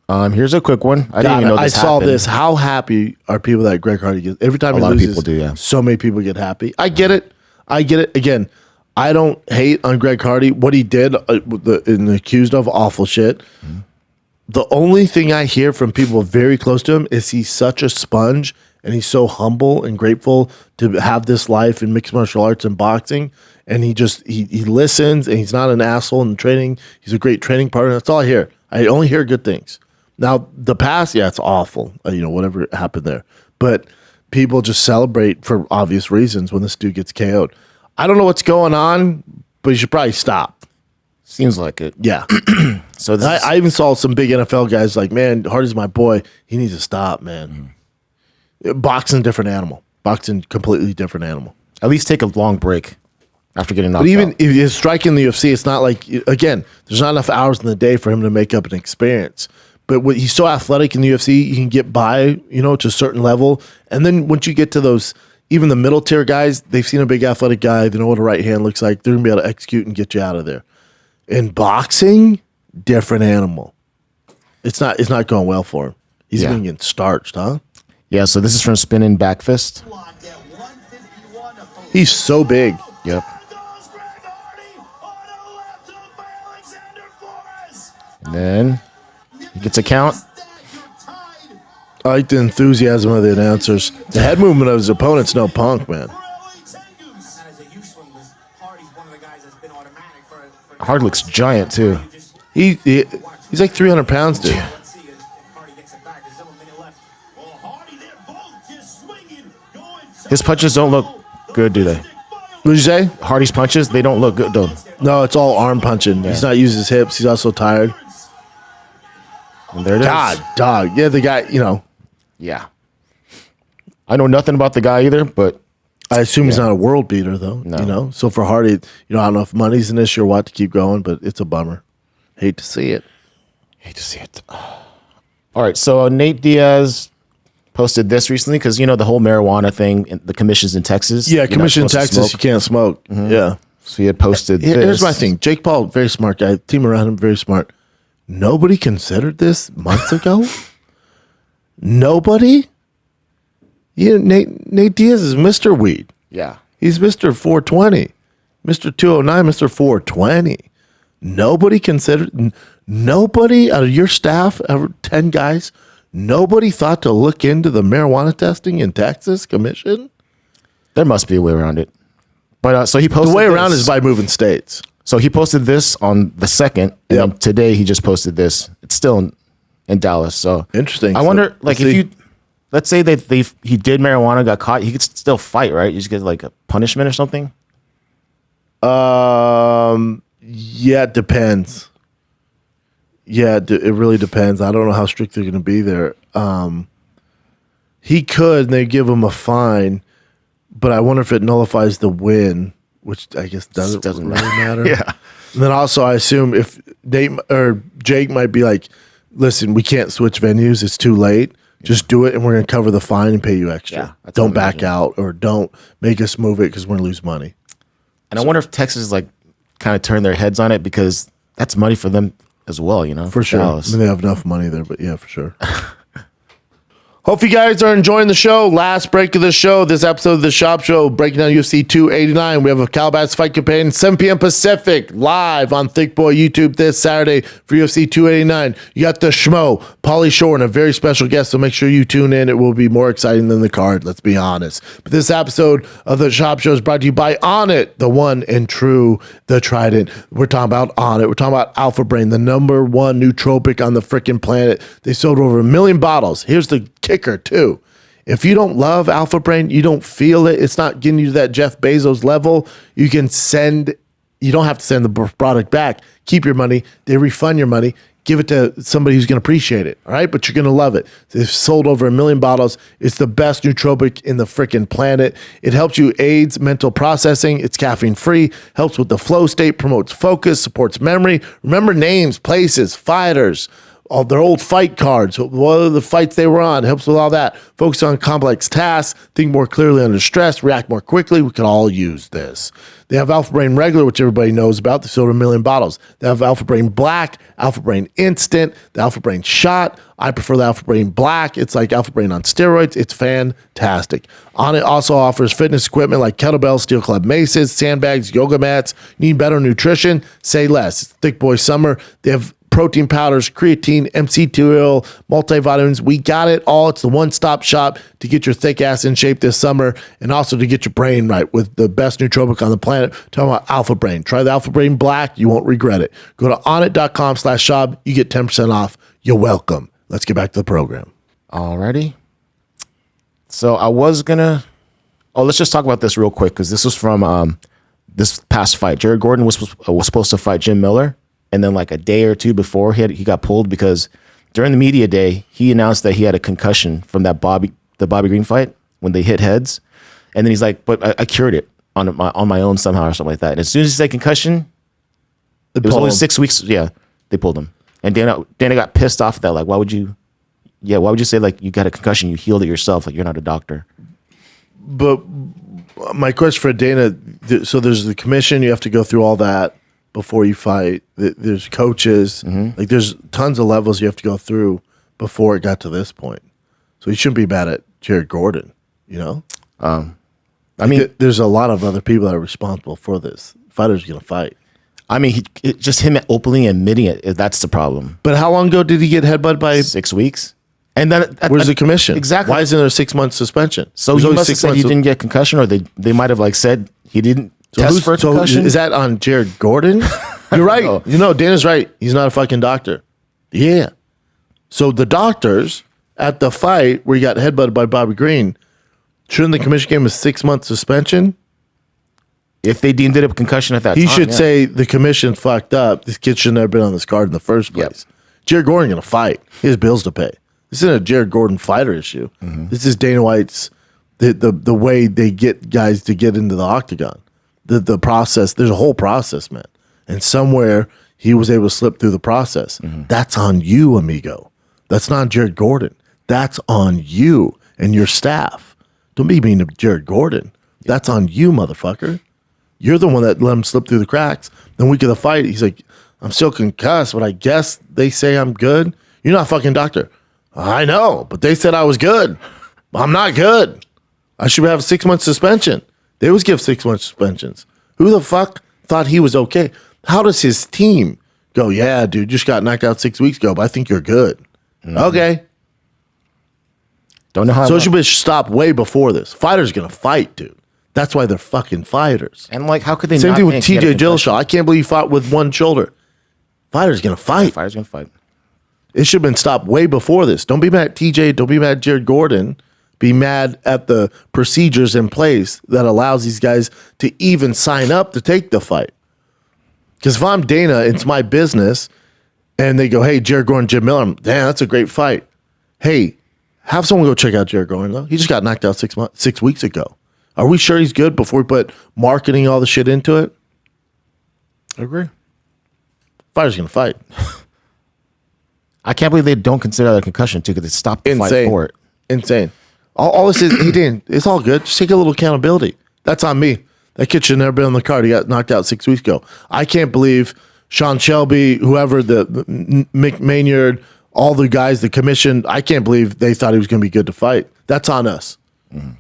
Here's a quick one. I didn't even know this I saw happened. this. How happy are people that Greg Hardy gets? Every time he lot of loses, people do, yeah. so many people get happy. I get it. Again, I don't hate on Greg Hardy. What he did and accused of awful shit. Mm-hmm. The only thing I hear from people very close to him is he's such a sponge and he's so humble and grateful to have this life in mixed martial arts and boxing. And he listens and he's not an asshole in training. He's a great training partner. That's all I hear. I only hear good things. Now, the past, yeah, it's awful. Whatever happened there. But people just celebrate for obvious reasons when this dude gets KO'd. I don't know what's going on, but you should probably stop. Seems like it. Yeah. So I even saw some big NFL guys like, man, Hardy's my boy. He needs to stop, man. Boxing, different animal. Boxing, completely different animal. At least take a long break after getting knocked But even out. if he's striking the UFC, it's not like, again, there's not enough hours in the day for him to make up an experience. But he's so athletic in the UFC, you can get by, to a certain level. And then once you get to those, even the middle tier guys, they've seen a big athletic guy. They know what a right hand looks like. They're going to be able to execute and get you out of there. In boxing, different animal. It's not going well for him. He's Yeah. going to get starched, huh? Yeah, so this is from Spinning Back Fist. He's so big. Yep. And then he gets a count. I like the enthusiasm of the announcers. The head movement of his opponent's no punk, man. Hard looks giant, too. He's like 300 pounds, dude. His punches don't look good, do they? What'd you say? Hardy's punches, they don't look good, though. No, it's all arm punching. He's not using his hips. He's also tired. And there it is. God, dog. Yeah, the guy, Yeah. I know nothing about the guy either, but I assume he's not a world beater, though. No. So for Hardy, I don't know if money's an issue or what to keep going, but it's a bummer. Hate to see it. hate to see it. All right, so Nate Diaz posted this recently because the whole marijuana thing, the commissions in Texas. Yeah, commission in Texas, you can't smoke. Yeah. So he had posted this. Here's my thing. Jake Paul, very smart guy. Team around him, very smart. Nobody considered this months ago. Nobody. Nate Diaz is Mr. Weed. Yeah. He's Mr. 420, Mr. 209, Mr. 420. Nobody considered. Nobody out of your staff, 10 guys. Nobody thought to look into the marijuana testing in Texas commission. There must be a way around it. But so he posted the way this. around is by moving states. So he posted this on the 2nd, and then today he just posted this. It's still in Dallas. So interesting. I wonder, like, if you, let's say that he did marijuana, got caught, he could still fight, right? You just get like a punishment or something. Yeah, it depends. Yeah, it really depends. I don't know how strict they're going to be there. He could, and they give him a fine, but I wonder if it nullifies the win, which I guess doesn't really matter. Yeah. And then also, I assume if Nate or Jake might be like, "Listen, we can't switch venues. It's too late. Just do it, and we're going to cover the fine and pay you extra. Yeah, don't back out or don't make us move it because we're going to lose money." And I wonder if Texas kind of turned their heads on it because that's money for them as well, For sure. Dallas. I mean, they have enough money there, but yeah, for sure. Hope you guys are enjoying the show. Last break of the show, this episode of the Schaub Show, breaking down UFC 289. We have a Calabasas Fight Campaign, 7 p.m. Pacific, live on Thick Boy YouTube this Saturday for UFC 289. You got the Schmo, Pauly Shore, and a very special guest, so make sure you tune in. It will be more exciting than the card, let's be honest. But this episode of the Schaub Show is brought to you by Onnit, the one and true, the Trident. We're talking about Onnit. We're talking about Alpha Brain, the number one nootropic on the freaking planet. They sold over 1 million bottles. Here's the kicker too. If you don't love Alpha Brain, you don't feel it, it's not getting you to that Jeff Bezos level, you don't have to send the product back. Keep your money. They refund your money. Give it to somebody who's going to appreciate it. All right. But you're going to love it. They've sold over 1 million bottles. It's the best nootropic in the freaking planet. It helps you aids mental processing. It's caffeine free, helps with the flow state, promotes focus, supports memory. Remember names, places, fighters, all their old fight cards, what are the fights they were on, helps with all that. Focus on complex tasks, think more clearly under stress, react more quickly. We can all use this. They have Alpha Brain Regular, which everybody knows about. They sold 1 million bottles. They have Alpha Brain Black, Alpha Brain Instant, the Alpha Brain Shot. I prefer the Alpha Brain Black. It's like Alpha Brain on steroids. It's fantastic. Onnit also offers fitness equipment like kettlebells, steel club maces, sandbags, yoga mats. Need better nutrition? Say less. It's Thick Boy Summer. They have protein powders, creatine, MCT oil, multivitamins. We got it all. It's the one-stop shop to get your thick ass in shape this summer and also to get your brain right with the best nootropic on the planet. Talking about Alpha Brain. Try the Alpha Brain Black. You won't regret it. Go to onnit.com/Schaub. You get 10% off. You're welcome. Let's get back to the program. Alrighty. So I was gonna. Let's just talk about this real quick because this was from this past fight. Jared Gordon was supposed to fight Jim Miller, and then like a day or two before he got pulled because during the media day he announced that he had a concussion from the Bobby Green fight when they hit heads, and then he's like, "But I cured it on my own somehow or something like that." And as soon as he said concussion, it was only 6 weeks. Yeah, they pulled him, and Dana got pissed off at that. Like, why would you say like you got a concussion, you healed it yourself, like you're not a doctor? But my question for Dana, so there's the commission, you have to go through all that before you fight. There's coaches, like there's tons of levels you have to go through before it got to this point. So you shouldn't be mad at Jared Gordon, you know? I mean, there's a lot of other people that are responsible for this. Fighters going to fight. I mean, just him openly admitting it, that's the problem. But how long ago did he get headbutted by? 6 weeks. And then where's the commission? Exactly. Why isn't there a 6 month suspension? So he must have said he didn't get concussion, or they might have like said he didn't test for a concussion. Is that on Jared Gordon? You're right. No. You know, Dana's right. He's not a fucking doctor. Yeah. So the doctors at the fight where he got headbutted by Bobby Green, shouldn't the commission give him a 6 month suspension? If they deemed it a concussion at that time, he should say the commission fucked up. This kid should never been on this card in the first place. Yep. Jared Gordon going to fight. He has bills to pay. This isn't a Jared Gordon fighter issue. This is Dana White's the way they get guys to get into the octagon. The process. There's a whole process, man. And somewhere he was able to slip through the process. That's on you, amigo. That's not Jared Gordon. That's on you. and your staff. Don't be mean to Jared Gordon. That's on you, motherfucker. You're the one that let him slip through the cracks. The week of the fight, he's like, I'm still concussed, but I guess they say I'm good. You're not a fucking doctor. I know, but they said I was good. I'm not good. I should have a 6-month suspension. They always give 6-month suspensions. Who the fuck thought he was okay? How does his team go, yeah, dude, just got knocked out 6 weeks ago, but I think you're good. Okay. Don't know how. So it should be stopped way before this. Fighters going to fight, dude. That's why they're fucking fighters. And like, how could they Same not thing with think he had a TJ concussion? Dillashaw. I can't believe he fought with one shoulder. Fighters going to fight. Fighters gonna fight. It should have been stopped way before this. Don't be mad at TJ. Don't be mad at Jared Gordon. Be mad at the procedures in place that allows these guys to even sign up to take the fight. Because if I'm Dana, it's my business, and they go, hey, Jared Gordon, Jim Miller, damn, that's a great fight. Hey, have someone go check out Jared Gordon, though. He just got knocked out 6 weeks ago. Are we sure he's good before we put marketing all the shit into it? I agree. Fighter's going to fight. I can't believe they don't consider that a concussion too, because they stopped the fight for it. Insane. All this is, he didn't. It's all good. Just take a little accountability. That's on me. That kid should never been on the card. He got knocked out 6 weeks ago. I can't believe Sean Shelby, whoever, the Mick Maynard, all the guys, the commission, I can't believe they thought he was going to be good to fight. That's on us.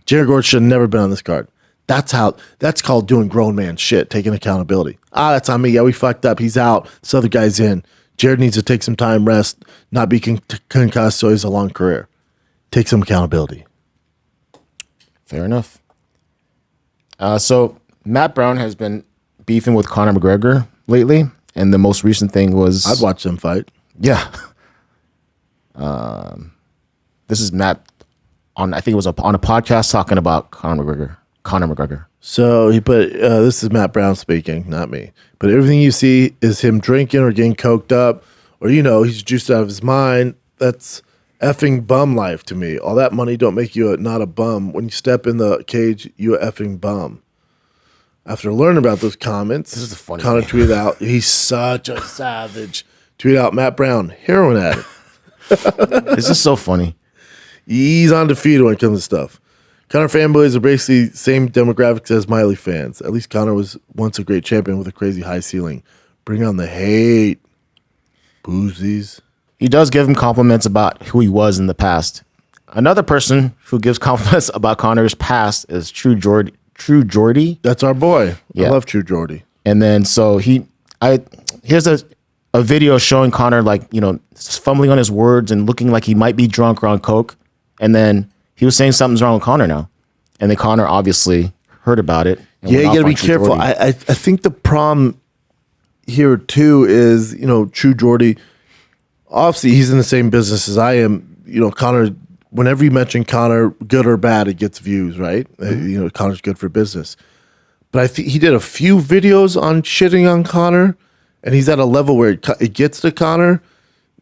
Jared Gordon should have never been on this card. That's called doing grown man shit, taking accountability. That's on me. Yeah, we fucked up. He's out. This other guy's in. Jared needs to take some time, rest, not be concussed, so he has a long career. Take some accountability. Fair enough. So Matt Brown has been beefing with Conor McGregor lately, and the most recent thing was I'd watch them fight. Yeah. This is Matt on. I think it was on a podcast talking about Conor McGregor. So he put, this is Matt Brown speaking, not me. But everything you see is him drinking or getting coked up, or, he's juiced out of his mind. That's effing bum life to me. All that money don't make you not a bum. When you step in the cage, you a effing bum. After learning about those comments, This is the funny Conor thing. tweeted out, he's such a savage. Tweeted out, Matt Brown, heroin addict. This is so funny. He's undefeated when it comes to stuff. Conor fanboys are basically the same demographics as Miley fans. At least Conor was once a great champion with a crazy high ceiling. Bring on the hate. Boozies. He does give him compliments about who he was in the past. Another person who gives compliments about Conor's past is True Geordie. That's our boy. Yeah. I love True Geordie. And then so here's a video showing Conor fumbling on his words and looking like he might be drunk or on coke. And then he was saying something's wrong with Conor now. And then Conor obviously heard about it. And Yeah, went you off got to on be True careful. Geordie. I think the problem here too is, True Geordie, obviously he's in the same business as I am. Conor, whenever you mention Conor, good or bad, it gets views, right? Conor's good for business. But I think he did a few videos on shitting on Conor, and he's at a level where it gets to Conor,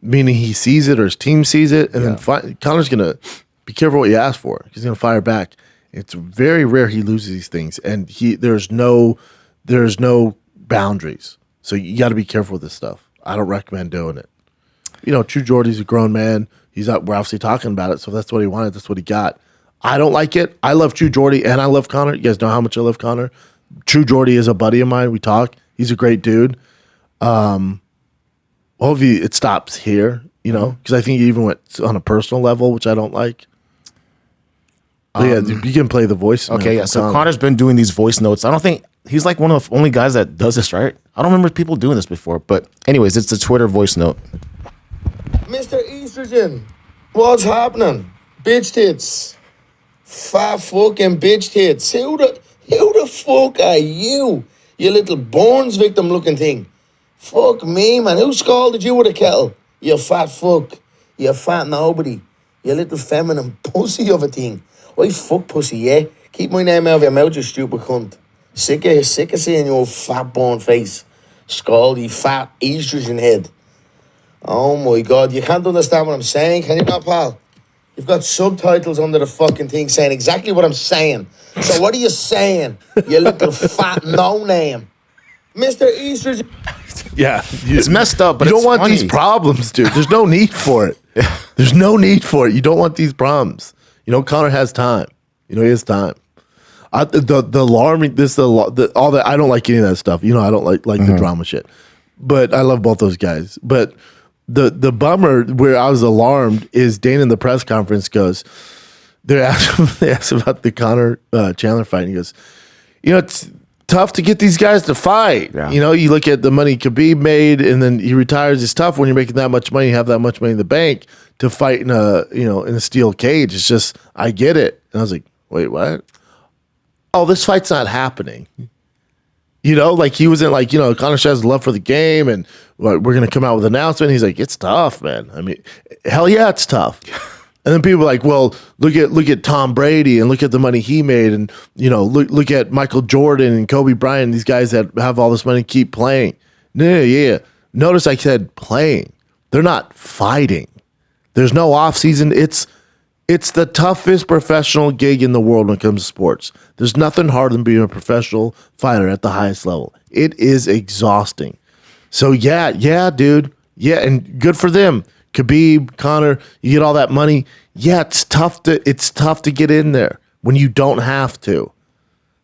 meaning he sees it or his team sees it, and then Conor's going to be careful what you ask for. He's going to fire back. It's very rare he loses these things, and there's no boundaries. So you got to be careful with this stuff. I don't recommend doing it. True Geordie's a grown man. We're obviously talking about it, so if that's what he wanted, that's what he got. I don't like it. I love True Geordie, and I love Conor. You guys know how much I love Conor. True Geordie is a buddy of mine. We talk. He's a great dude. Hopefully it stops here, because I think he even went on a personal level, which I don't like. But you can play the voice. Okay, yeah. So Conor's been doing these voice notes. I don't think he's like one of the only guys that does this, right? I don't remember people doing this before. But anyways, it's a Twitter voice note. Mr. Estrogen, what's happening? Bitch tits. Fat fucking bitch tits. Who the fuck are you? You little Bournes victim looking thing. Fuck me, man. Who scalded you with a kettle? You fat fuck. You fat nobody. You little feminine pussy of a thing. I fuck pussy, yeah? Keep my name out of your mouth, you stupid cunt. Sick of seeing your fat born face. Scaldy, fat estrogen head. Oh my God, you can't understand what I'm saying, can you not, pal? You've got subtitles under the fucking thing saying exactly what I'm saying. So what are you saying, you little fat no-name? Mr. Estrogen... Yeah. It's messed up, but you don't it's want funny. these problems, dude. There's no need for it. There's no need for it. You don't want these problems. Conor has time. He has time. The alarming, all that. I don't like any of that stuff. I don't like the drama shit. But I love both those guys. But the bummer where I was alarmed is Dana in the press conference goes, they asked about the Conor Chandler fight. And he goes, it's tough to get these guys to fight. Yeah. You look at the money Khabib made, and then he retires. It's tough when you're making that much money, you have that much money in the bank to fight in a steel cage. It's just, I get it. And I was like, wait, what? Oh, this fight's not happening. He wasn't like, Conor has love for the game and we're going to come out with an announcement. He's like, it's tough, man. I mean, hell yeah, it's tough. And then people are like, well, look at Tom Brady and look at the money he made. And, look at Michael Jordan and Kobe Bryant, these guys that have all this money keep playing. No, yeah. Notice I said playing. They're not fighting. There's no off season. It's the toughest professional gig in the world when it comes to sports. There's nothing harder than being a professional fighter at the highest level. It is exhausting. So yeah, dude. Yeah, and good for them. Khabib, Conor, you get all that money. Yeah, it's tough to get in there when you don't have to.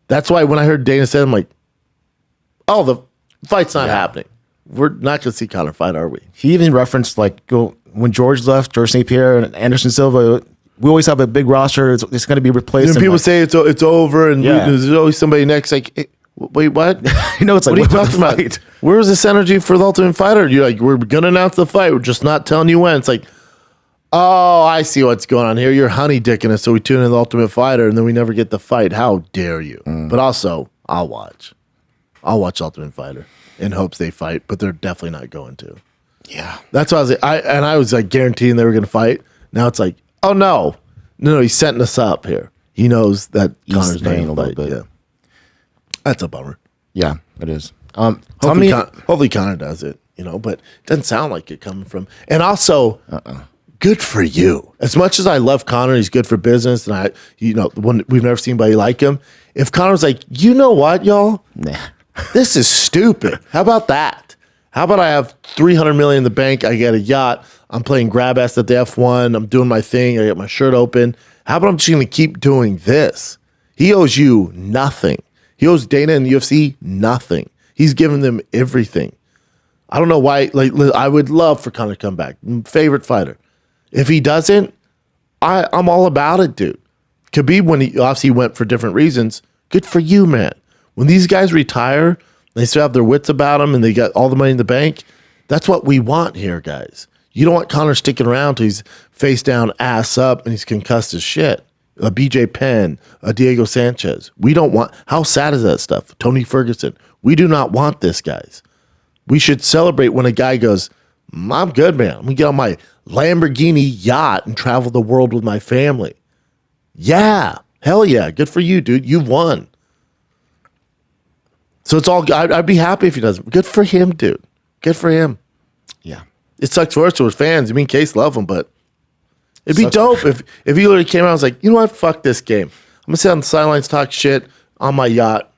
That's why when I heard Dana say, I'm like, oh, the fight's not happening. We're not going to see Conor fight, are we? He even referenced when George left, George St. Pierre and Anderson Silva. We always have a big roster. It's going to be replaced. And people say it's over, and there's always somebody next. Like, hey, wait, what? It's like, what are you talking about? Where was this energy for the Ultimate Fighter? You're like, we're going to announce the fight. We're just not telling you when. It's like, oh, I see what's going on here. You're honey dicking us, so we tune in the Ultimate Fighter, and then we never get the fight. How dare you? But also, I'll watch Ultimate Fighter in hopes they fight, but they're definitely not going to. Yeah, that's why I was like guaranteeing they were going to fight. Now it's like, oh no, he's setting us up here. He knows that Conor's paying a going to little fight. bit. Yeah, that's a bummer. Yeah, it is. Hopefully Conor does it, but it doesn't sound like it coming from. And also, good for you. As much as I love Conor, he's good for business, and we've never seen anybody like him. If Conor's like, you know what, y'all, this is stupid. How about that? How about I have $300 million in the bank? I get a yacht. I'm playing grab ass at the F1. I'm doing my thing. I get my shirt open. How about I'm just going to keep doing this? He owes you nothing. He owes Dana and the UFC nothing. He's given them everything. I don't know why. I would love for Conor to come back. Favorite fighter. If he doesn't, I'm all about it, dude. Khabib, when he obviously went for different reasons, good for you, man. When these guys retire, they still have their wits about them and they got all the money in the bank. That's what we want here, guys. You don't want Conor sticking around till he's face down, ass up, and he's concussed as shit. A BJ Penn, a Diego Sanchez. We don't want, how sad is that stuff? Tony Ferguson. We do not want this, guys. We should celebrate when a guy goes, I'm good, man. I'm going to get on my Lamborghini yacht and travel the world with my family. Yeah. Hell yeah. Good for you, dude. You won. So it's all, I'd be happy if he does. Good for him, dude. Good for him. Yeah. It sucks for us to his fans. I mean, Case love him, but it'd be dope if he literally came out and was like, you know what? Fuck this game. I'm going to sit on the sidelines, talk shit on my yacht,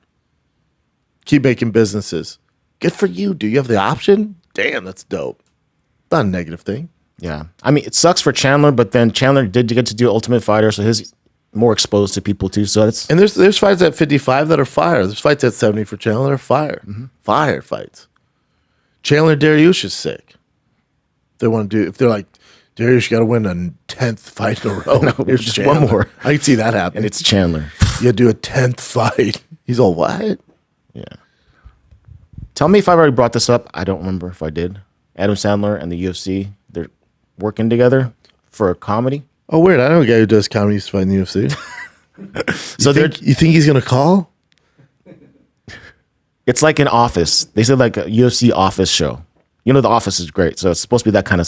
keep making businesses. Good for you, dude. You have the option? Damn, that's dope. Not a negative thing. Yeah. I mean, it sucks for Chandler, but then Chandler did get to do Ultimate Fighter, so he's more exposed to people too. So it's and there's fights at 55 that are fire. There's fights at 70 for Chandler that are fire. Mm-hmm. Fire fights. Chandler Dariush is sick. If they're like, Dariush got to win a 10th fight in a row. No, Here's just Chandler. one more. I can see that happen. And it's Chandler. You do a 10th fight. He's all, what? Yeah. Tell me if I've already brought this up. I don't remember if I did. Adam Sandler and the UFC, they're working together for a comedy. Oh, weird. I know a guy who does comedy used to fight in the UFC. You think he's going to call? It's like an Office. They said like a UFC Office show. You know, The Office is great, so it's supposed to be that kind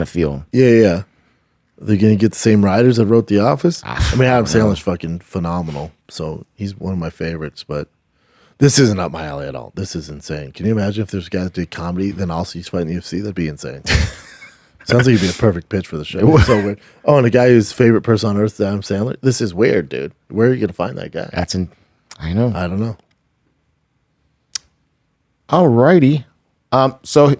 of feel. Yeah. They're going to get the same writers that wrote The Office? I mean, Adam Sandler's fucking phenomenal, so he's one of my favorites, but this isn't up my alley at all. This is insane. Can you imagine if there's guys that did comedy, then also he's fighting the UFC? That'd be insane. Sounds like it'd be a perfect pitch for the show. It's so weird. Oh, and a guy whose favorite person on earth is Adam Sandler? This is weird, dude. Where are you going to find that guy? I know. I don't know. Alrighty. So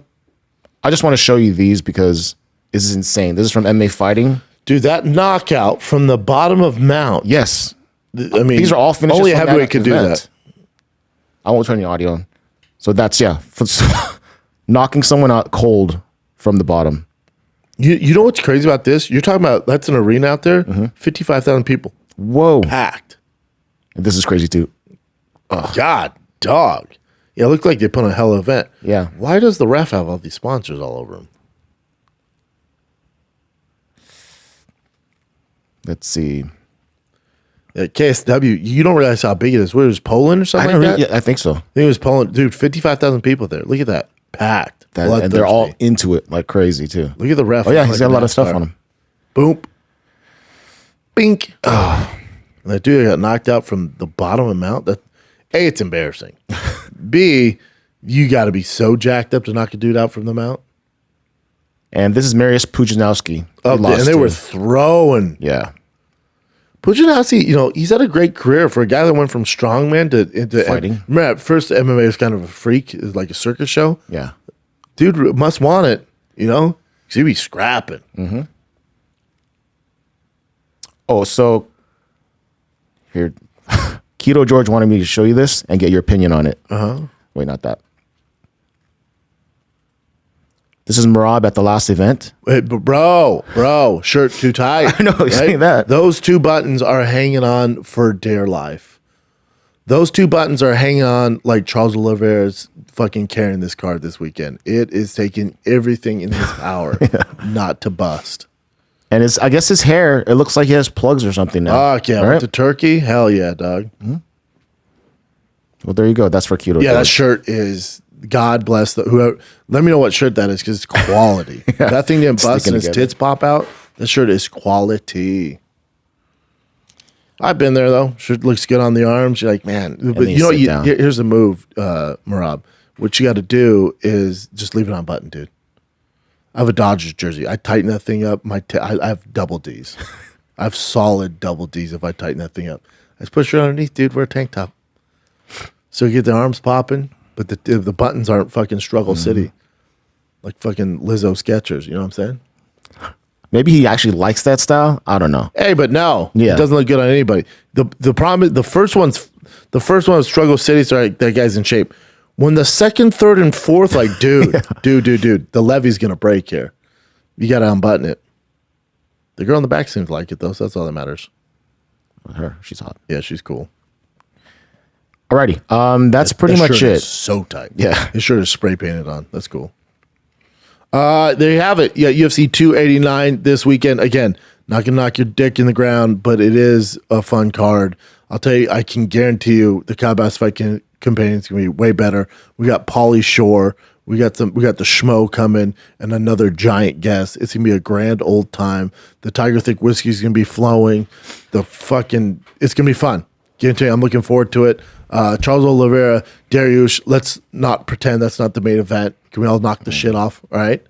I just want to show you these because this is insane. This is from MMA Fighting. Dude, that knockout from the bottom of Mount. Yes. I mean, These are all finishes. only a from that heavyweight could do event. that. I won't turn the audio on. So that's, knocking someone out cold from the bottom. You know what's crazy about this? You're talking about that's an arena out there, 55,000 people Whoa. packed. And this is crazy too. God, dog. Yeah, it looked like they put on a hell of an event. Yeah. Why does the ref have all these sponsors all over him? Let's see. At KSW, you don't realize how big it is. Where is Poland or something like that? I think so. I think it was Poland. Dude, 55,000 people there. Look at that. Packed. And they're all into it like crazy too. Look at the ref. Oh yeah, he's got a lot of stuff on him. Boom. Bink. And that dude got knocked out from the bottom of Mount. That A, it's embarrassing. B, you got to be so jacked up to knock a dude out from the Mount. And this is Mariusz Pudzianowski. And they were throwing. Yeah. Pudzianowski, he's had a great career for a guy that went from strongman into Fighting. Remember, at first MMA was kind of a freak, it was like a circus show. Yeah. Dude must want it, because he'd be scrapping. Mm-hmm. Oh, so here, Keto George wanted me to show you this and get your opinion on it. Wait, not that. This is Merab at the last event. Wait, but bro, shirt too tight. I know, you're saying that. Those two buttons are hanging on for dear life. Those two buttons are hanging on like Charles Oliveira's fucking carrying this card this weekend. It is taking everything in his power not to bust. And I guess his hair, it looks like he has plugs or something now. Fuck yeah. All Went to Turkey? Hell yeah, dog. Well, there you go. That's for Keto Yeah, that George. shirt is, God bless whoever. Let me know what shirt that is because it's quality. That thing didn't bust and his tits pop out. That shirt is quality. I've been there though. Shirt looks good on the arms. You're like, man. But here's the move, Merab. What you got to do is just leave it on button, dude. I have a Dodgers jersey. I tighten that thing up. I have double D's. I have solid double D's if I tighten that thing up. I just push it underneath, dude. Wear a tank top. So you get the arms popping, but the buttons aren't fucking struggle city. Like fucking Lizzo Skechers. You know what I'm saying? Maybe he actually likes that style. I don't know. Hey, but no. Yeah. It doesn't look good on anybody. The problem is the first one was struggle city, so like, that guy's in shape. When the second, third, and fourth, like, dude, the levee's gonna break here. You gotta unbutton it. The girl in the back seems to like it though, so that's all that matters. Her, she's hot. Yeah, she's cool. Alrighty. That's pretty much shirt it. is so tight. Yeah. His shirt is spray painted on. That's cool. There you have it. Yeah, UFC 289 this weekend. Again, not gonna knock your dick in the ground, but it is a fun card. I'll tell you, I can guarantee you the Cowboys fight campaign is gonna be way better. We got Pauly Shore. We got the Schmo coming and another giant guest. It's gonna be a grand old time. The Tiger Thick whiskey is gonna be flowing. It's gonna be fun. Guarantee you, I'm looking forward to it. Charles Oliveira, Dariush. Let's not pretend that's not the main event. Can we all knock the shit off? All right,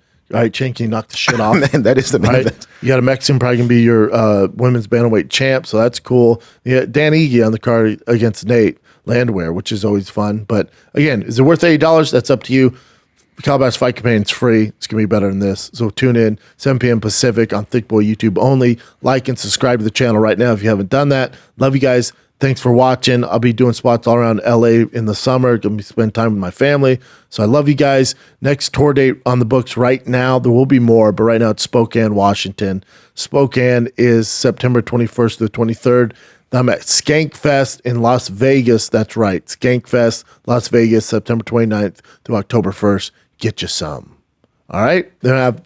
Chen, can you knock the shit off? Man, that is the main event. You got a Mexican probably gonna be your women's bantamweight champ, so that's cool. Yeah, Dan Ige on the card against Nate Landwehr, which is always fun. But again, is it worth $80? That's up to you. The Cowboys fight campaign is free. It's gonna be better than this. So tune in 7 p.m. Pacific on Thick Boy YouTube only. Like and subscribe to the channel right now if you haven't done that. Love you guys. Thanks for watching. I'll be doing spots all around LA in the summer. Gonna be spending time with my family. So I love you guys. Next tour date on the books right now. There will be more, but right now it's Spokane, Washington. Spokane is September 21st to the 23rd. I'm at Skankfest in Las Vegas. That's right. Skankfest, Las Vegas, September 29th through October 1st. Get you some. All right? Then I have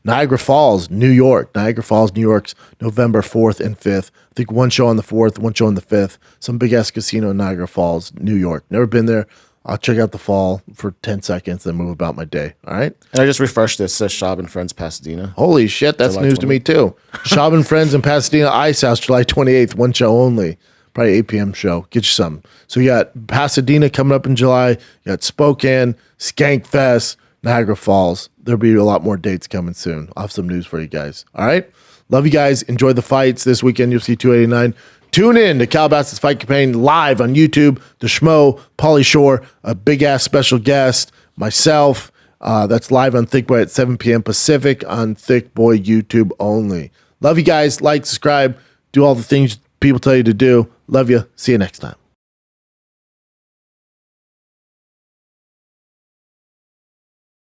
Niagara Falls, New York. Niagara Falls, New York's November 4th and 5th. I think one show on the 4th, one show on the 5th. Some big-ass casino in Niagara Falls, New York. Never been there. I'll check out the fall for 10 seconds, then move about my day. All right? And I just refreshed this. It says Schaub and Friends Pasadena. Holy shit, that's July news to me, too. Schaub and Friends in Pasadena Ice House, July 28th. One show only. Probably 8 p.m. show. Get you some. So you got Pasadena coming up in July. You got Spokane, Skankfest, Niagara Falls. There'll be a lot more dates coming soon. I'll have some news for you guys. All right? Love you guys. Enjoy the fights this weekend, UFC 289. Tune in to Calabasas Fight Campaign live on YouTube. The Schmo, Pauly Shore, a big-ass special guest, myself. That's live on Thick Boy at 7 p.m. Pacific on Thick Boy YouTube only. Love you guys. Like, subscribe, do all the things people tell you to do. Love you. See you next time.